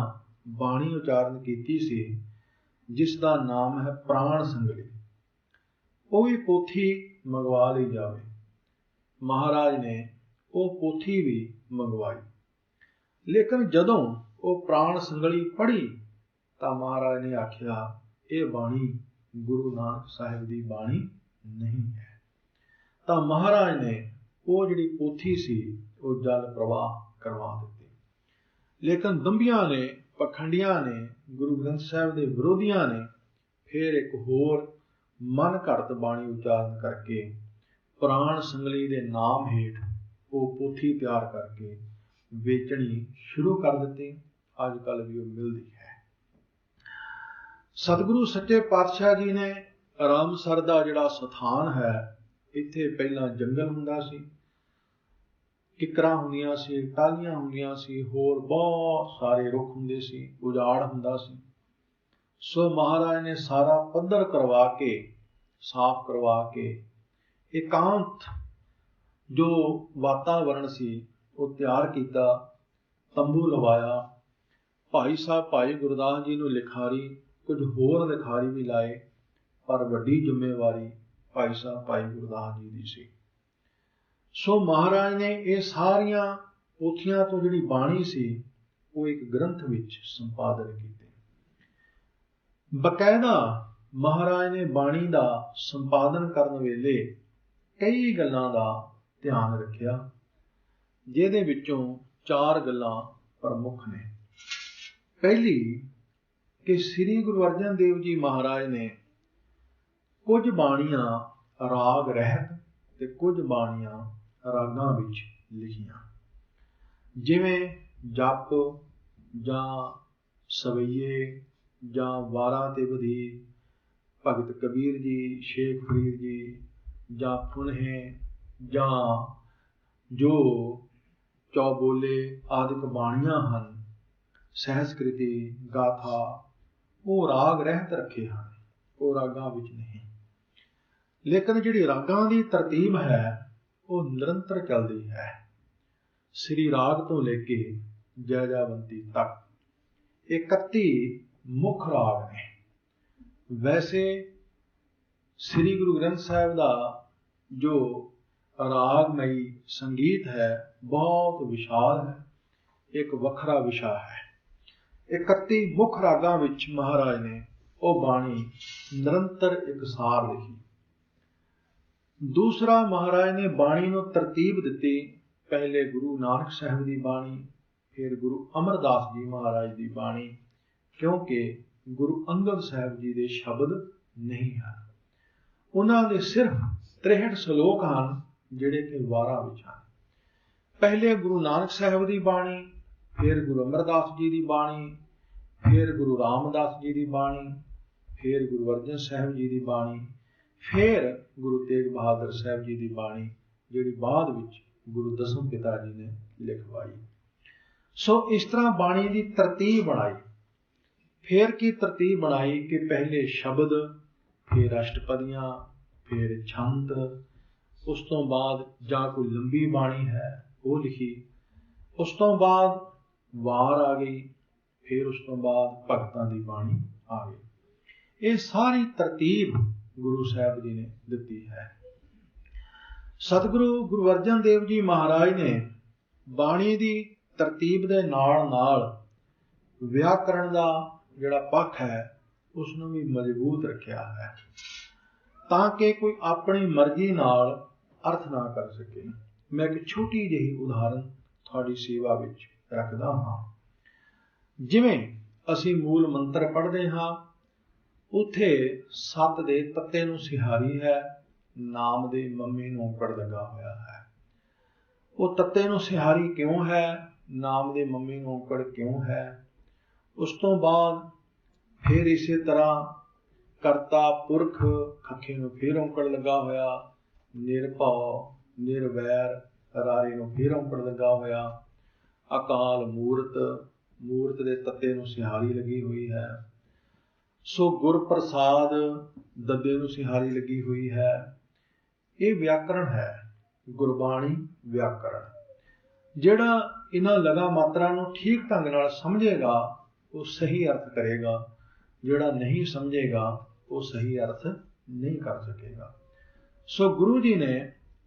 ਬਾਣੀ ਉਚਾਰਨ ਕੀਤੀ ਸੀ, ਜਿਸ ਦਾ ਨਾਮ ਹੈ ਪ੍ਰਾਣ ਸੰਗਲੀ। ਉਹ ਵੀ ਪੋਥੀ ਮੰਗਵਾ ਲਈ ਜਾਵੇ। ਮਹਾਰਾਜ ਨੇ ਉਹ ਪੋਥੀ ਵੀ ਮੰਗਵਾਈ, ਲੇਕਿਨ ਜਦੋਂ ਉਹ ਪ੍ਰਾਣ ਸੰਗਲੀ ਪੜ੍ਹੀ ਤਾਂ ਮਹਾਰਾਜ ਨੇ ਆਖਿਆ, ਇਹ ਬਾਣੀ ਗੁਰੂ ਨਾਨਕ ਸਾਹਿਬ ਦੀ ਬਾਣੀ ਨਹੀਂ ਹੈ। ਤਾਂ ਮਹਾਰਾਜ ਨੇ ਉਹ ਜਿਹੜੀ ਪੋਥੀ ਸੀ ਉਹ ਜਲ ਪ੍ਰਵਾਹ ਕਰਵਾ ਦਿੱਤੀ। ਲੇਕਿਨ ਦੰਭੀਆਂ ਨੇ, ਪਖੰਡੀਆਂ ਨੇ, ਗੁਰੂ ਗ੍ਰੰਥ ਸਾਹਿਬ ਦੇ ਵਿਰੋਧੀਆਂ ਨੇ ਫਿਰ ਇੱਕ ਹੋਰ ਮਨ ਘੜਤ ਬਾਣੀ ਉਚਾਰਨ ਕਰਕੇ ਪ੍ਰਾਣ ਸੰਗਲੀ ਦੇ ਨਾਮ ਹੇਠ ਉਹ ਪੋਥੀ ਤਿਆਰ ਕਰਕੇ ਵੇਚਣੀ ਸ਼ੁਰੂ ਕਰ ਦਿੱਤੀ। ਅੱਜ ਕੱਲ੍ਹ ਵੀ ਉਹ ਮਿਲਦੀ ਹੈ। ਸਤਿਗੁਰੂ ਸੱਚੇ ਪਾਤਸ਼ਾਹ ਜੀ ਨੇ ਰਾਮਸਰ ਦਾ ਜਿਹੜਾ ਸਥਾਨ ਹੈ, ਇੱਥੇ ਪਹਿਲਾਂ ਜੰਗਲ ਹੁੰਦਾ ਸੀ, ਕਿੱਕਰਾਂ ਹੁੰਦੀਆਂ ਸੀ, ਟਾਹਲੀਆਂ ਹੁੰਦੀਆਂ ਸੀ, ਹੋਰ ਬਹੁਤ ਸਾਰੇ ਰੁੱਖ ਹੁੰਦੇ ਸੀ, ਉਜਾੜ ਹੁੰਦਾ ਸੀ। ਸੋ ਮਹਾਰਾਜ ਨੇ ਸਾਰਾ ਪੱਧਰ ਕਰਵਾ ਕੇ, ਸਾਫ਼ ਕਰਵਾ ਕੇ ਇਕਾਂਤ ਜੋ ਵਾਤਾਵਰਣ ਸੀ ਉਹ ਤਿਆਰ ਕੀਤਾ, ਤੰਬੂ ਲਵਾਇਆ। ਭਾਈ ਸਾਹਿਬ ਭਾਈ ਗੁਰਦਾਸ ਜੀ ਨੂੰ ਲਿਖਾਰੀ, ਕੁਝ ਹੋਰ ਲਿਖਾਰੀ ਵੀ ਲਾਏ, ਪਰ ਵੱਡੀ ਜ਼ਿੰਮੇਵਾਰੀ ਭਾਈ ਸਾਹਿਬ ਭਾਈ ਗੁਰਦਾਸ ਜੀ ਦੀ ਸੀ। ਸੋ ਮਹਾਰਾਜ ਨੇ ਇਹ ਸਾਰੀਆਂ ਪੋਥੀਆਂ ਤੋਂ ਜਿਹੜੀ ਬਾਣੀ ਸੀ ਉਹ ਇੱਕ ਗ੍ਰੰਥ ਵਿੱਚ ਸੰਪਾਦਨ ਕੀਤੇ। ਬਕਾਇਦਾ ਮਹਾਰਾਜ ਨੇ ਬਾਣੀ ਦਾ ਸੰਪਾਦਨ ਕਰਨ ਵੇਲੇ ਕਈ ਗੱਲਾਂ ਦਾ ਧਿਆਨ ਰੱਖਿਆ, ਜਿਹਦੇ ਵਿੱਚੋਂ 4 ਗੱਲਾਂ ਪ੍ਰਮੁੱਖ ਨੇ। ਪਹਿਲੀ ਕਿ ਸ੍ਰੀ ਗੁਰੂ ਅਰਜਨ ਦੇਵ ਜੀ ਮਹਾਰਾਜ ਨੇ ਕੁਝ ਬਾਣੀਆਂ ਰਾਗ ਰਹਿਤ ਤੇ ਕੁਝ ਬਾਣੀਆਂ ਰਾਗਾਂ ਵਿੱਚ ਲਿਖੀਆਂ, ਜਿਵੇਂ ਜਪ ਜਾਂ ਸਵਈਏ ਜਾਂ ਵਾਰਾਂ ਤੇ ਵਧੀ, ਭਗਤ ਕਬੀਰ ਜੀ, ਸ਼ੇਖ ਫਰੀਦ ਜੀ, ਜਾਂ ਫੁਨਹੇ, ਜਾਂ ਜੋ ਚੌਬੋਲੇ ਆਦਿਕ ਬਾਣੀਆਂ ਹਨ, ਸਹਿਸਕ੍ਰਿਤੀ, ਗਾਥਾ, ਉਹ ਰਾਗ ਰਹਿਤ ਰੱਖੇ ਹਨ, ਉਹ ਰਾਗਾਂ ਵਿੱਚ ਨਹੀਂ। ਲੇਕਿਨ ਜਿਹੜੀ ਰਾਗਾਂ ਦੀ ਤਰਤੀਬ ਹੈ ਉਹ ਨਿਰੰਤਰ ਚੱਲਦੀ ਹੈ। ਸ੍ਰੀ ਰਾਗ ਤੋਂ ਲੈ ਕੇ ਜੈਜਾਵੰਤੀ ਤੱਕ 31 ਮੁੱਖ ਰਾਗ ਨੇ। ਵੈਸੇ ਸ੍ਰੀ ਗੁਰੂ ਗ੍ਰੰਥ ਸਾਹਿਬ ਦਾ ਜੋ ਰਾਗਮਈ ਸੰਗੀਤ ਹੈ ਬਹੁਤ ਵਿਸ਼ਾਲ ਹੈ, ਇੱਕ ਵੱਖਰਾ ਵਿਸ਼ਾ ਹੈ। 31 ਮੁੱਖ ਰਾਗਾਂ ਵਿੱਚ ਮਹਾਰਾਜ ਨੇ ਉਹ ਬਾਣੀ ਨਿਰੰਤਰ ਇਕਸਾਰ ਲਿਖੀ। ਦੂਸਰਾ, ਮਹਾਰਾਜ ਨੇ ਬਾਣੀ ਨੂੰ ਤਰਤੀਬ ਦਿੱਤੀ। ਪਹਿਲੇ ਗੁਰੂ ਨਾਨਕ ਸਾਹਿਬ ਦੀ ਬਾਣੀ, ਫਿਰ ਗੁਰੂ ਅਮਰਦਾਸ ਜੀ ਮਹਾਰਾਜ ਦੀ ਬਾਣੀ, ਕਿਉਂਕਿ ਗੁਰੂ ਅੰਗਦ ਸਾਹਿਬ ਜੀ ਦੇ ਸ਼ਬਦ ਨਹੀਂ ਹਨ। ਉਹਨਾਂ ਦੇ ਸਿਰਫ 63 ਸ਼ਲੋਕ ਹਨ ਜਿਹੜੇ ਕਿ ਵਾਰਾਂ ਵਿੱਚ ਹਨ। ਪਹਿਲੇ ਗੁਰੂ ਨਾਨਕ ਸਾਹਿਬ ਦੀ ਬਾਣੀ, ਫਿਰ ਗੁਰੂ ਅਮਰਦਾਸ ਜੀ ਦੀ ਬਾਣੀ, ਫਿਰ ਗੁਰੂ ਰਾਮਦਾਸ ਜੀ ਦੀ ਬਾਣੀ, ਫਿਰ ਗੁਰੂ ਅਰਜਨ ਸਾਹਿਬ ਜੀ ਦੀ ਬਾਣੀ, ਫਿਰ ਗੁਰੂ ਤੇਗ ਬਹਾਦਰ ਸਾਹਿਬ ਜੀ ਦੀ ਬਾਣੀ, ਜਿਹੜੀ ਬਾਅਦ ਵਿੱਚ ਗੁਰੂ ਦਸਮ ਪਿਤਾ ਜੀ ਨੇ ਲਿਖਵਾਈ। ਸੋ ਇਸ ਤਰ੍ਹਾਂ ਬਾਣੀ ਦੀ ਤਰਤੀਬ ਬਣਾਈ। ਫਿਰ ਕੀ ਤਰਤੀਬ ਬਣਾਈ ਕਿ ਪਹਿਲੇ ਸ਼ਬਦ, ਫਿਰ ਅਸ਼ਟਪਦੀਆਂ, ਫਿਰ ਛੰਦ, ਉਸ ਤੋਂ ਬਾਅਦ ਜਾਂ ਕੋਈ ਲੰਬੀ ਬਾਣੀ ਹੈ ਉਹ ਲਿਖੀ, ਉਸ ਤੋਂ ਬਾਅਦ ਵਾਰ ਆ ਗਈ, ਫਿਰ ਉਸ ਤੋਂ ਬਾਅਦ ਭਗਤਾਂ ਦੀ ਬਾਣੀ ਆ ਗਈ। ਇਹ ਸਾਰੀ ਤਰਤੀਬ ਗੁਰੂ ਸਾਹਿਬ ਜੀ ਨੇ ਦਿੱਤੀ ਹੈ। ਸਤਿਗੁਰੂ ਗੁਰੂ ਅਰਜਨ ਦੇਵ ਜੀ ਮਹਾਰਾਜ ਨੇ ਬਾਣੀ ਦੀ ਤਰਤੀਬ ਦੇ ਨਾਲ ਵਿਆਕਰਣ ਦਾ ਜਿਹੜਾ ਪੱਖ ਹੈ ਉਸ ਨੂੰ ਵੀ ਮਜ਼ਬੂਤ ਰੱਖਿਆ ਹੈ, ਤਾਂ ਕਿ ਕੋਈ ਆਪਣੀ ਮਰਜ਼ੀ ਨਾਲ ਅਰਥ ਨਾ ਕਰ ਸਕੇ। ਮੈਂ ਇੱਕ ਛੋਟੀ ਜਿਹੀ ਉਦਾਹਰਨ ਤੁਹਾਡੀ ਸੇਵਾ ਵਿੱਚ ਰੱਖਦਾ ਹਾਂ। ਜਿਵੇਂ ਅਸੀਂ ਮੂਲ ਮੰਤਰ ਪੜ੍ਹਦੇ ਹਾਂ, ਉੱਥੇ ਸੱਤ ਦੇ ਤੱਤੇ ਨੂੰ ਸਿਹਾਰੀ ਹੈ, ਨਾਮ ਦੇ ਮੰਮੀ ਨੂੰ ਔਂਕੜ ਲੱਗਾ ਹੋਇਆ ਹੈ। ਉਹ ਤੱਤੇ ਨੂੰ ਸਿਹਾਰੀ ਕਿਉਂ ਹੈ, ਨਾਮ ਦੇ ਮੰਮੀ ਨੂੰ ਔਂਕੜ ਕਿਉਂ ਹੈ? ਉਸ ਤੋਂ ਬਾਅਦ ਫਿਰ ਇਸੇ ਤਰ੍ਹਾਂ ਕਰਤਾ ਪੁਰਖ ਖੱਖੇ ਨੂੰ ਫਿਰ ਔਂਕੜ ਲੱਗਾ ਹੋਇਆ, ਨਿਰਭਉ ਨਿਰਵੈਰ ਰਾਰੇ ਨੂੰ ਫਿਰ ਔਂਕੜ ਲੱਗਾ ਹੋਇਆ, ਅਕਾਲ ਮੂਰਤ ਦੇ ਤੱਤੇ ਨੂੰ ਸਿਹਾਰੀ ਲੱਗੀ ਹੋਈ ਹੈ। ਸੋ ਗੁਰ ਪ੍ਰਸਾਦ ਦੱਦੇ ਨੂੰ ਸਿਹਾਰੀ ਲੱਗੀ ਹੋਈ ਹੈ। ਇਹ ਵਿਆਕਰਣ ਹੈ, ਗੁਰਬਾਣੀ ਵਿਆਕਰਣ। ਜਿਹੜਾ ਇਹਨਾਂ ਲਗਾ ਮਾਤਰਾ ਨੂੰ ਠੀਕ ਢੰਗ ਨਾਲ ਸਮਝੇਗਾ ਉਹ ਸਹੀ ਅਰਥ ਕਰੇਗਾ, ਜਿਹੜਾ ਨਹੀਂ ਸਮਝੇਗਾ ਉਹ ਸਹੀ ਅਰਥ ਨਹੀਂ ਕਰ ਸਕੇਗਾ। ਸੋ ਗੁਰੂ ਜੀ ਨੇ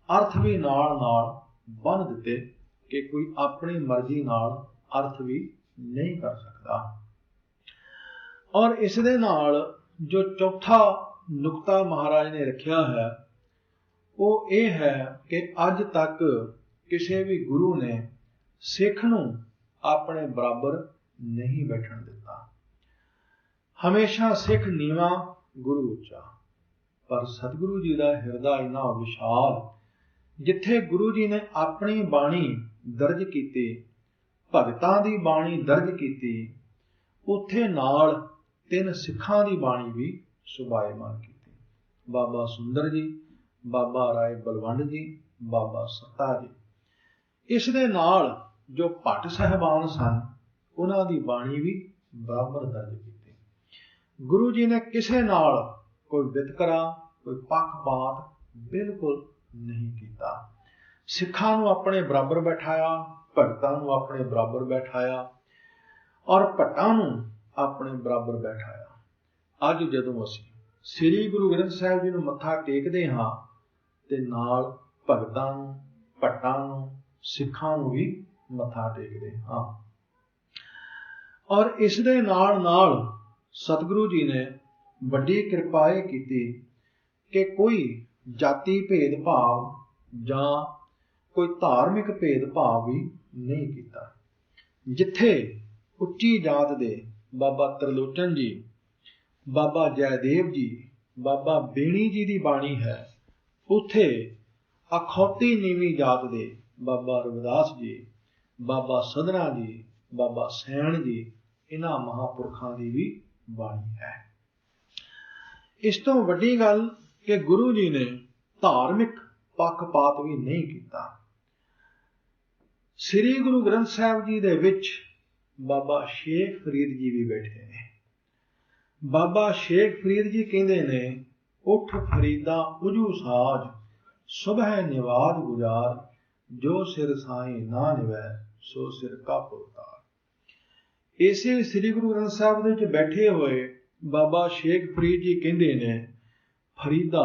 ਅਰਥ ਵੀ ਨਾਲ ਬੰਨ੍ਹ ਦਿੱਤੇ ਕਿ ਕੋਈ ਆਪਣੀ ਮਰਜ਼ੀ ਨਾਲ ਅਰਥ ਵੀ ਨਹੀਂ ਕਰ ਸਕਦਾ। ਔਰ ਇਸ ਦੇ ਨਾਲ ਜੋ ਚੌਥਾ ਨੁਕਤਾ ਮਹਾਰਾਜ ਨੇ ਰੱਖਿਆ ਹੈ ਉਹ ਇਹ ਹੈ ਕਿ ਅੱਜ ਤੱਕ ਕਿਸੇ ਵੀ ਗੁਰੂ ਨੇ ਸਿੱਖ ਨੂੰ ਆਪਣੇ ਬਰਾਬਰ ਨਹੀਂ ਬੈਠਣ ਦਿੱਤਾ। ਹਮੇਸ਼ਾ ਸਿੱਖ ਨੀਵਾਂ, ਗੁਰੂ ਉੱਚਾ। ਪਰ ਸਤਿਗੁਰੂ ਜੀ ਦਾ ਹਿਰਦਾ ਇੰਨਾ ਵਿਸ਼ਾਲ, ਜਿੱਥੇ ਗੁਰੂ ਜੀ ਨੇ ਆਪਣੀ ਬਾਣੀ ਦਰਜ ਕੀਤੀ, ਭਗਤਾਂ ਦੀ ਬਾਣੀ ਦਰਜ ਕੀਤੀ, ਉੱਥੇ ਨਾਲ 3 ਸਿੱਖਾਂ ਦੀ ਬਾਣੀ ਵੀ ਸੁਭਾਏਮਾਨ ਕੀਤੀ। ਬਾਬਾ ਸੁੰਦਰ ਜੀ, ਬਾਬਾ ਰਾਏ ਬਲਵੰਡ ਜੀ, ਬਾਬਾ ਸੱਤਾ ਜੀ। ਇਸ ਦੇ ਨਾਲ ਜੋ ਭੱਟ ਸਾਹਿਬਾਨ ਸਨ ਉਹਨਾਂ ਦੀ ਬਾਣੀ ਵੀ ਬਰਾਬਰ ਦਰਜ ਕੀਤੀ। ਗੁਰੂ ਜੀ ਨੇ ਕਿਸੇ ਨਾਲ ਕੋਈ ਵਿਤਕਰਾ, ਕੋਈ ਪੱਖਪਾਤ ਬਿਲਕੁਲ ਨਹੀਂ ਕੀਤਾ। ਸਿੱਖਾਂ ਨੂੰ ਆਪਣੇ ਬਰਾਬਰ ਬੈਠਾਇਆ, ਭਗਤਾਂ ਨੂੰ ਆਪਣੇ ਬਰਾਬਰ ਬੈਠਾਇਆ ਔਰ ਭੱਟਾਂ ਨੂੰ ਆਪਣੇ ਬਰਾਬਰ ਬੈਠਾਇਆ। ਅੱਜ ਜਦੋਂ ਅਸੀਂ ਸ੍ਰੀ ਗੁਰੂ ਗ੍ਰੰਥ ਸਾਹਿਬ ਜੀ ਨੂੰ ਮੱਥਾ ਟੇਕਦੇ ਹਾਂ ਤੇ ਨਾਲ ਭਗਤਾਂ ਨੂੰ, ਭੱਟਾਂ ਨੂੰ, ਸਿੱਖਾਂ ਨੂੰ ਵੀ ਮੱਥਾ ਟੇਕਦੇ ਹਾਂ। ਔਰ ਇਸ ਦੇ ਨਾਲ ਸਤਿਗੁਰੂ ਜੀ ਨੇ ਵੱਡੀ ਕਿਰਪਾ ਇਹ ਕੀਤੀ ਕਿ ਕੋਈ ਜਾਤੀ ਭੇਦਭਾਵ ਜਾਂ ਕੋਈ ਧਾਰਮਿਕ ਭੇਦਭਾਵ ਵੀ ਨਹੀਂ ਕੀਤਾ। ਜਿੱਥੇ ਉੱਚੀ ਜਾਤ ਦੇ ਬਾਬਾ ਤ੍ਰਿਲੋਚਨ ਜੀ, ਬਾਬਾ ਜੈਦੇਵ ਜੀ, ਬਾਬਾ ਬੇਣੀ ਜੀ ਦੀ ਬਾਣੀ ਹੈ, ਉੱਥੇ ਅਖੌਤੀ ਨੀਵੀਂ ਜਾਤ ਦੇ ਬਾਬਾ ਰਵਿਦਾਸ ਜੀ, ਬਾਬਾ ਸਧਨਾ ਜੀ, ਬਾਬਾ ਸੈਣ ਜੀ, ਇਹਨਾਂ ਮਹਾਂਪੁਰਖਾਂ ਦੀ ਵੀ ਬਾਣੀ ਹੈ। ਇਸ ਤੋਂ ਵੱਡੀ ਗੱਲ ਕਿ ਗੁਰੂ ਜੀ ਨੇ ਧਾਰਮਿਕ ਪੱਖਪਾਤ ਵੀ ਨਹੀਂ ਕੀਤਾ। ਸ੍ਰੀ ਗੁਰੂ ਗ੍ਰੰਥ ਸਾਹਿਬ ਜੀ ਦੇ ਵਿੱਚ ਬਾਬਾ ਸ਼ੇਖ ਫਰੀਦ ਜੀ ਵੀ ਬੈਠੇ ਨੇ। ਬਾਬਾ ਸ਼ੇਖ ਫਰੀਦ ਜੀ ਕਹਿੰਦੇ ਨੇ, ਉੱਠ ਫਰੀਦਾ ਉਜੂ ਸਾਜ, ਸੁਬਹ ਨਿਵਾਜ ਗੁਜ਼ਾਰ, ਜੋ ਸਿਰ ਸਾਈਂ ਨਾ ਨਿਵੈ ਸੋ ਸਿਰ ਕਾ ਪੁਰਤਾਰ। ਇਸੇ ਸ੍ਰੀ ਗੁਰੂ ਗ੍ਰੰਥ ਸਾਹਿਬ ਦੇ ਵਿੱਚ ਬੈਠੇ ਹੋਏ ਬਾਬਾ ਸ਼ੇਖ ਫਰੀਦ ਜੀ ਕਹਿੰਦੇ ਨੇ, ਫਰੀਦਾ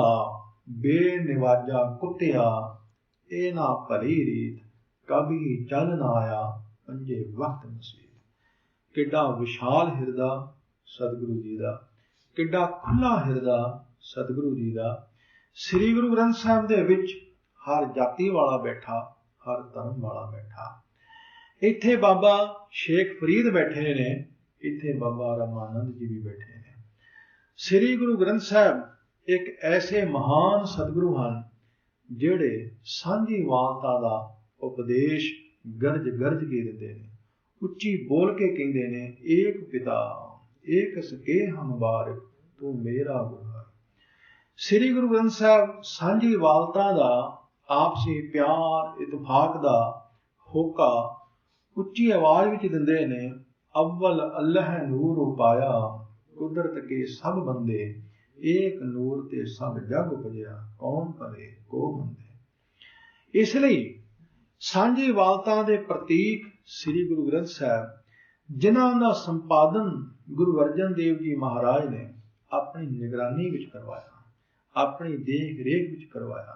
ਬੇਨਿਵਾਜਾ ਕੁੱਤਿਆ, ਇਹ ਨਾ ਭਲੀ ਰੀਤ, ਕਭੀ ਚੱਲ ਨਾ ਆਇਆ ਪੰਜੇ ਵਕਤ ਮਸੀਤ। ਕਿੱਡਾ ਵਿਸ਼ਾਲ ਹਿਰਦਾ ਸਤਿਗੁਰੂ ਜੀ ਦਾ, ਕਿੱਡਾ ਖੁੱਲ੍ਹਾ ਹਿਰਦਾ ਸਤਿਗੁਰੂ ਜੀ ਦਾ। ਸ੍ਰੀ ਗੁਰੂ ਗ੍ਰੰਥ ਸਾਹਿਬ ਦੇ ਵਿੱਚ ਹਰ ਜਾਤੀ ਵਾਲਾ ਬੈਠਾ, ਹਰ ਧਰਮ ਵਾਲਾ ਬੈਠਾ। ਇੱਥੇ ਬਾਬਾ ਸ਼ੇਖ ਫਰੀਦ ਬੈਠੇ ਨੇ, ਇੱਥੇ ਬਾਬਾ ਰਾਮਾਨੰਦ ਜੀ ਵੀ ਬੈਠੇ ਨੇ। ਸ੍ਰੀ ਗੁਰੂ ਗ੍ਰੰਥ ਸਾਹਿਬ ਇੱਕ ਐਸੇ ਮਹਾਨ ਸਤਿਗੁਰੂ ਹਨ ਜਿਹੜੇ ਸਾਂਝੀ ਵਾਲਤਾ ਦਾ ਉਪਦੇਸ਼ ਗਰਜ ਕੇ ਦਿੰਦੇ ਨੇ, ਉੱਚੀ ਬੋਲ ਕੇ ਕਹਿੰਦੇ ਨੇ, ਏਕ ਪਿਤਾ ਏਕ ਸਕੇ ਹਮ ਬਾਰਿਕ, ਤੂੰ ਮੇਰਾ ਗੁਰੂ। ਸ੍ਰੀ ਗੁਰੂ ਗ੍ਰੰਥ ਸਾਹਿਬ ਸਾਂਝੀ ਵਾਲਤਾ ਦਾ, ਆਪਸੀ ਪਿਆਰ ਇਤਫਾਕ ਦਾ ਹੋਕਾ ਉੱਚੀ ਆਵਾਜ਼ ਵਿੱਚ ਦਿੰਦੇ ਨੇ। ਅਵਲ ਅੱਲ੍ਹ ਨੂਰ ਉਪਾਇਆ, ਕੁਦਰਤ ਕੇ ਸਭ ਬੰਦੇ, ਏਕ ਨੂਰ ਤੇ ਸਭ ਜਗ ਉਪਜਿਆ, ਕੌਣ ਭਲੇ ਕੋ ਮੰਦੇ। ਇਸ ਲਈ ਸਾਂਝੀ ਵਾਲਤਾ ਦੇ ਪ੍ਰਤੀਕ ਸ੍ਰੀ ਗੁਰੂ ਗ੍ਰੰਥ ਸਾਹਿਬ, ਜਿਨ੍ਹਾਂ ਦਾ ਸੰਪਾਦਨ ਗੁਰੂ ਅਰਜਨ ਦੇਵ ਜੀ ਮਹਾਰਾਜ ਨੇ ਆਪਣੀ ਨਿਗਰਾਨੀ ਵਿੱਚ ਕਰਵਾਇਆ, ਆਪਣੀ ਦੇਖ ਰੇਖ ਵਿੱਚ ਕਰਵਾਇਆ,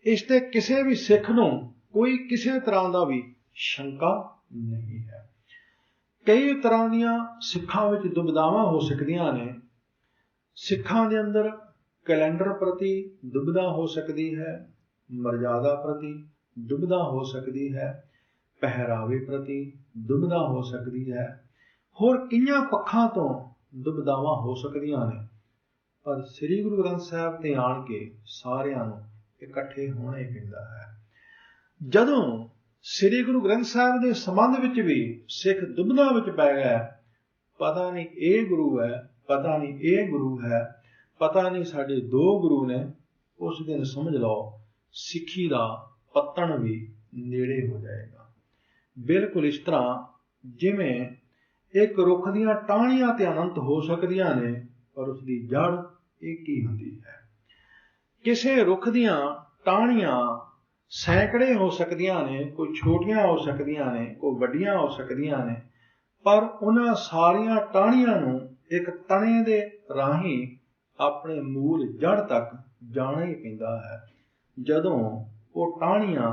इस ते किसी भी सिख नूं कोई किसी तरह का भी शंका नहीं है। कई तरह दीयां सिखां विच दुविधावां हो सकदियां ने। सिखां दे अंदर कैलेंडर प्रति दुविधा हो सकती है, मर्यादा प्रति दुविधा हो सकती है, पहरावे प्रति दुविधा हो सकती है, होर कईयां पक्षां तो दुविधावां हो सकदियां ने। पर श्री गुरु ग्रंथ साहिब ते आण के सारियां नूं इकट्ठे होना ही पैंदा है। जदों श्री गुरु ग्रंथ साहिब के संबंध विच भी सिख दुविधा विच पै गया, पता नहीं ये गुरु है, पता नहीं ये गुरु है, पता नहीं साडे दो गुरु ने, उस दिन समझ लो सिक्खी दा पत्तन भी नेड़े हो जाएगा। बिल्कुल इस तरह जिवें एक रुख दीयां टाहणियां ते अनंत हो सकदियां ने, पर उसकी जड़ एक ही हुंदी है। किसी रुख दीयां टाहणियां सैकड़े हो सकदियां ने, कोई छोटियां हो सकदियां ने, कोई वड्डियां हो सकदियां ने, पर उन्हां सारियां टाहणियां नूं एक तने दे राहीं अपने मूल जड़ तक जाना ही पैंदा है। जदों वो टाहणियां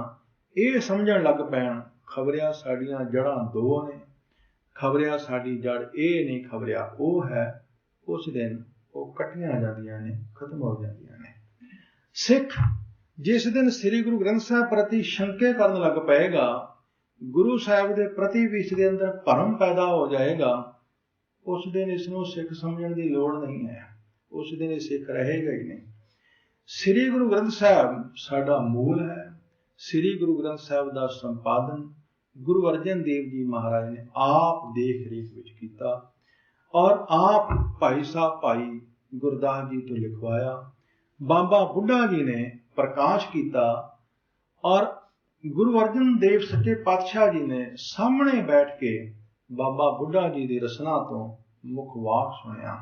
ये समझण लग पैण खबरिया साडियां जड़ां दो ने, खबरिया साडी जड़ ये नहीं, खबरिया वो है, उस दिन वो कट्ठियां जांदियां ने, खत्म हो जांदियां ने। सिख जिस दिन श्री गुरु ग्रंथ साहिब प्रति शंके करन लग पएगा, गुरु साहिब के प्रति भी इसके अंदर भरम पैदा हो जाएगा, उस दिन इसनूं सिख समझण की लोड़ नहीं है, उस दिन ये सिख रहेगा ही नहीं। श्री गुरु ग्रंथ साहिब साडा मूल है। श्री गुरु ग्रंथ साहिब का संपादन गुरु अर्जन देव जी महाराज ने आप देख रेख विच कीता और आप भाई साहब भाई गुरदास जी तो लिखवाया। बाबा बुढ़ा जी ने प्रकाश किया और गुरु अर्जन देव सच्चे पातशाह जी ने सामने बैठ के बाबा बुढ़ा जी की रसना तो मुख वाक सुनिया।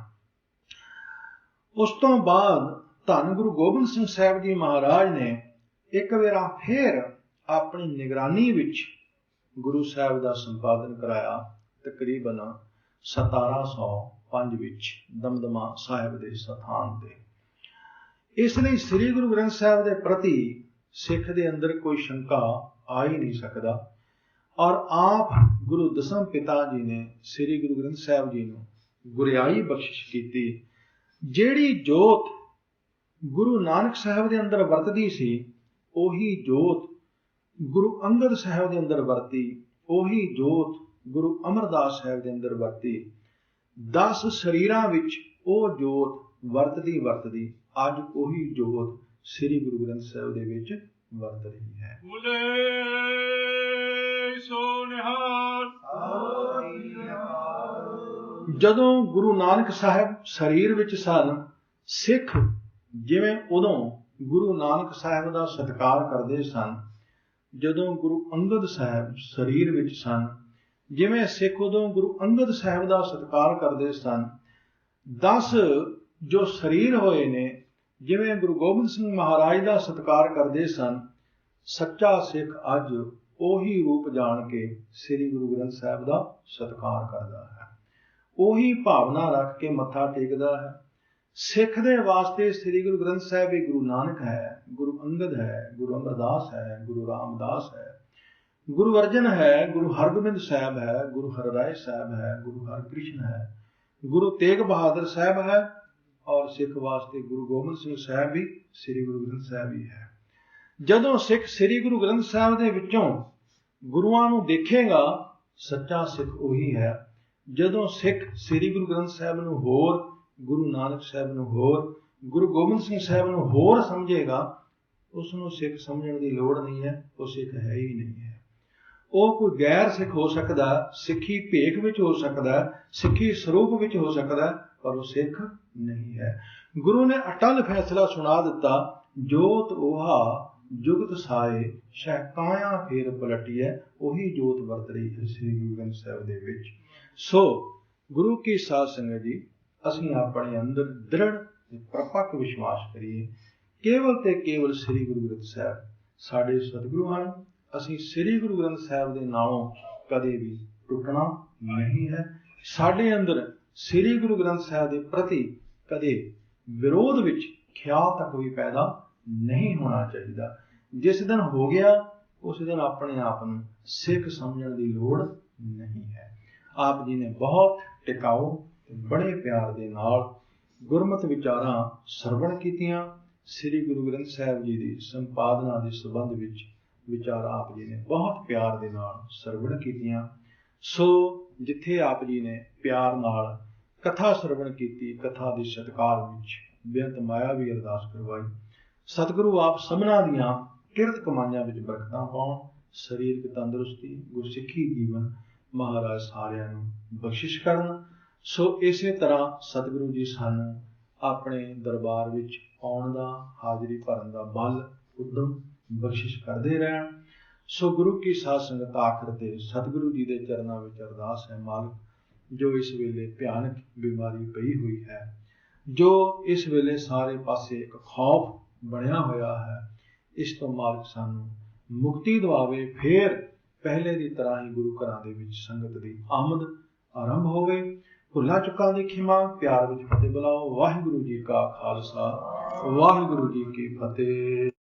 उस तो बाद धन गुरु गोबिंद सिंह साहिब जी महाराज ने एक वेरा फिर अपनी निगरानी विच गुरु साहिब का संपादन कराया, तकरीबन 1705 विच दमदमा साहिब के स्थान ते। इसलिए श्री गुरु ग्रंथ साहिब के प्रति सिख के अंदर कोई शंका आ ही नहीं सकता। और आप गुरु दसम पिता जी ने श्री गुरु ग्रंथ साहिब जी नूं गुरियाई बख्शिश की। जिहड़ी जोत गुरु नानक साहिब के अंदर वरतदी सी, ओही जोत गुरु अंगद साहिब के अंदर वरती, ओही जोत गुरु अमरदास साहिब के अंदर वरती। 10 शरीरां विच ओ जोत वरतदी वरतदी अज ओही जोत श्री गुरु ग्रंथ साहिब दे विच वरत रही है। जदों गुरु नानक साहिब शरीर विच सन, सिख जिवें उदों गुरु नानक साहिब का सत्कार करते सन, जदों गुरु अंगद साहिब शरीर विच सन, जिवें सिख उदों गुरु अंगद साहिब का सत्कार करते सन। 10 जो शरीर होए ने, जिवें गुरु गोबिंद सिंह महाराज का सत्कार करते सन, सच्चा सिख अज ओही रूप जान के श्री गुरु ग्रंथ साहिब का सत्कार करता है, ओही भावना रख के मत्था टेकदा है। सिख दे वास्ते श्री गुरु ग्रंथ साहिब भी गुरु नानक है, गुरु अंगद है, गुरु अमरदास है, गुरु रामदास है, गुरु अर्जन है, गुरु हरगोबिंद साहिब है, गुरु हरराय साहिब है, गुरु हरकृष्ण है, गुरु तेग बहादुर साहिब है, और सिख वास्ते गुरु गोबिंद सिंह साहिब भी श्री गुरु ग्रंथ साहिब ही है। जदों सिख श्री गुरु ग्रंथ साहिब दे विचों गुरुआं नूं देखेगा, सच्चा सिख उही है। जदों सिख श्री गुरु ग्रंथ साहिब नूं होर, गुरु नानक साहिब नूं होर, गुरु गोबिंद सिंह साहिब नूं होर समझेगा, उसनूं सिख समझण की लोड़ नहीं है, वो सिख है ही नहीं है। वो कोई गैर सिख हो सकता, सिखी भेख विच हो सकता, सिखी स्वरूप विच हो सकता, पर वो सिख नहीं है। गुरु ने अटल फैसला सुना दिता, जोत ओहा जुगत साए शह काया फेर पलटिए, उही जोत वरत रही है श्री गुरु ग्रंथ साहिब दे विच। सो गुरु की साध संगत जी, असीं अपने अंदर दृढ़ प्रपक्क विश्वास करिए, केवल ते केवल श्री गुरु ग्रंथ साहिब साडे सतगुरु हन। असीं श्री गुरु ग्रंथ साहिब दे नालों कदे भी टुटना नहीं है। साडे अंदर श्री गुरु ग्रंथ साहिब दे प्रति कदे विरोध विच ख्याल तक भी पैदा नहीं होना चाहिए। जिस दिन हो गया उस दिन अपने आप ਨੂੰ ਸਿੱਖ ਸਮਝਣ ਦੀ ਲੋੜ ਨਹੀਂ ਹੈ। ਆਪ ਜੀ ਨੇ ਬਹੁਤ ਟਿਕਾਊ ਤੇ ਬੜੇ ਪਿਆਰ ਦੇ ਨਾਲ ਗੁਰਮਤਿ ਵਿਚਾਰਾਂ ਸਰਵਣ ਕੀਤੀਆਂ। ਸ੍ਰੀ ਗੁਰੂ ਗ੍ਰੰਥ ਸਾਹਿਬ ਜੀ ਦੀ ਸੰਪਾਦਨਾ ਦੇ ਸੰਬੰਧ ਵਿੱਚ ਵਿਚਾਰ ਆਪ ਜੀ ਨੇ ਬਹੁਤ ਪਿਆਰ ਦੇ ਨਾਲ ਸਰਵਣ ਕੀਤੀਆਂ। ਸੋ ਜਿੱਥੇ ਆਪ ਜੀ ਨੇ ਪਿਆਰ ਨਾਲ ਕਥਾ ਸਰਵਣ ਕੀਤੀ, ਕਥਾ ਦੇ ਸਤਿਕਾਰ ਵਿੱਚ ਬੇਅੰਤ ਮਾਇਆ ਵੀ ਅਰਦਾਸ ਕਰਵਾਈ। ਸਤਿਗੁਰੂ ਆਪ ਸਭਨਾਂ ਦੀਆਂ ਕਿਰਤ ਕਮਾਈਆਂ ਵਿੱਚ ਬਰਕਤਾਂ ਪਾਉਣ, ਸਰੀਰਕ ਤੰਦਰੁਸਤੀ, ਗੁਰਸਿੱਖੀ ਜੀਵਨ ਮਹਾਰਾਜ ਸਾਰਿਆਂ ਨੂੰ ਬਖਸ਼ਿਸ਼ ਕਰਨ। ਸੋ ਇਸੇ ਤਰ੍ਹਾਂ ਸਤਿਗੁਰੂ ਜੀ ਸਾਨੂੰ ਆਪਣੇ ਦਰਬਾਰ ਵਿੱਚ ਆਉਣ ਦਾ, ਹਾਜ਼ਰੀ ਭਰਨ ਦਾ ਬਲ, ਉਦਮ ਬਖਸ਼ਿਸ਼ ਕਰਦੇ ਰਹਿਣ। ਸੋ ਗੁਰੂ ਕੀ ਸਾਧ ਸੰਗਤ ਆਖਰ ਤੇ ਸਤਿਗੁਰੂ ਜੀ ਦੇ ਚਰਨਾਂ ਵਿੱਚ ਅਰਦਾਸ ਹੈ, ਮਾਲਕ ਜੋ ਇਸ ਵੇਲੇ ਭਿਆਨਕ ਬਿਮਾਰੀ ਪਈ ਹੋਈ ਹੈ, ਜੋ ਇਸ ਵੇਲੇ ਸਾਰੇ ਪਾਸੇ ਇੱਕ ਖੌਫ ਬਣਿਆ ਹੋਇਆ ਹੈ, ਇਸ ਤੋਂ ਮਾਲਕ ਸਾਨੂੰ ਮੁਕਤੀ ਦਿਵਾਵੇ। ਫੇਰ ਪਹਿਲੇ ਦੀ ਤਰ੍ਹਾਂ ਹੀ ਗੁਰੂ ਘਰਾਂ ਦੇ ਵਿੱਚ ਸੰਗਤ ਦੀ ਆਮਦ ਆਰੰਭ ਹੋਵੇ। ਭੁੱਲਾਂ ਚੁੱਕਾਂ ਦੀ ਖਿਮਾ, ਪਿਆਰ ਵਿੱਚ ਫਤਿਹ ਬੁਲਾਓ। ਵਾਹਿਗੁਰੂ ਜੀ ਕਾ ਖਾਲਸਾ, ਵਾਹਿਗੁਰੂ ਜੀ ਕੀ ਫਤਿਹ।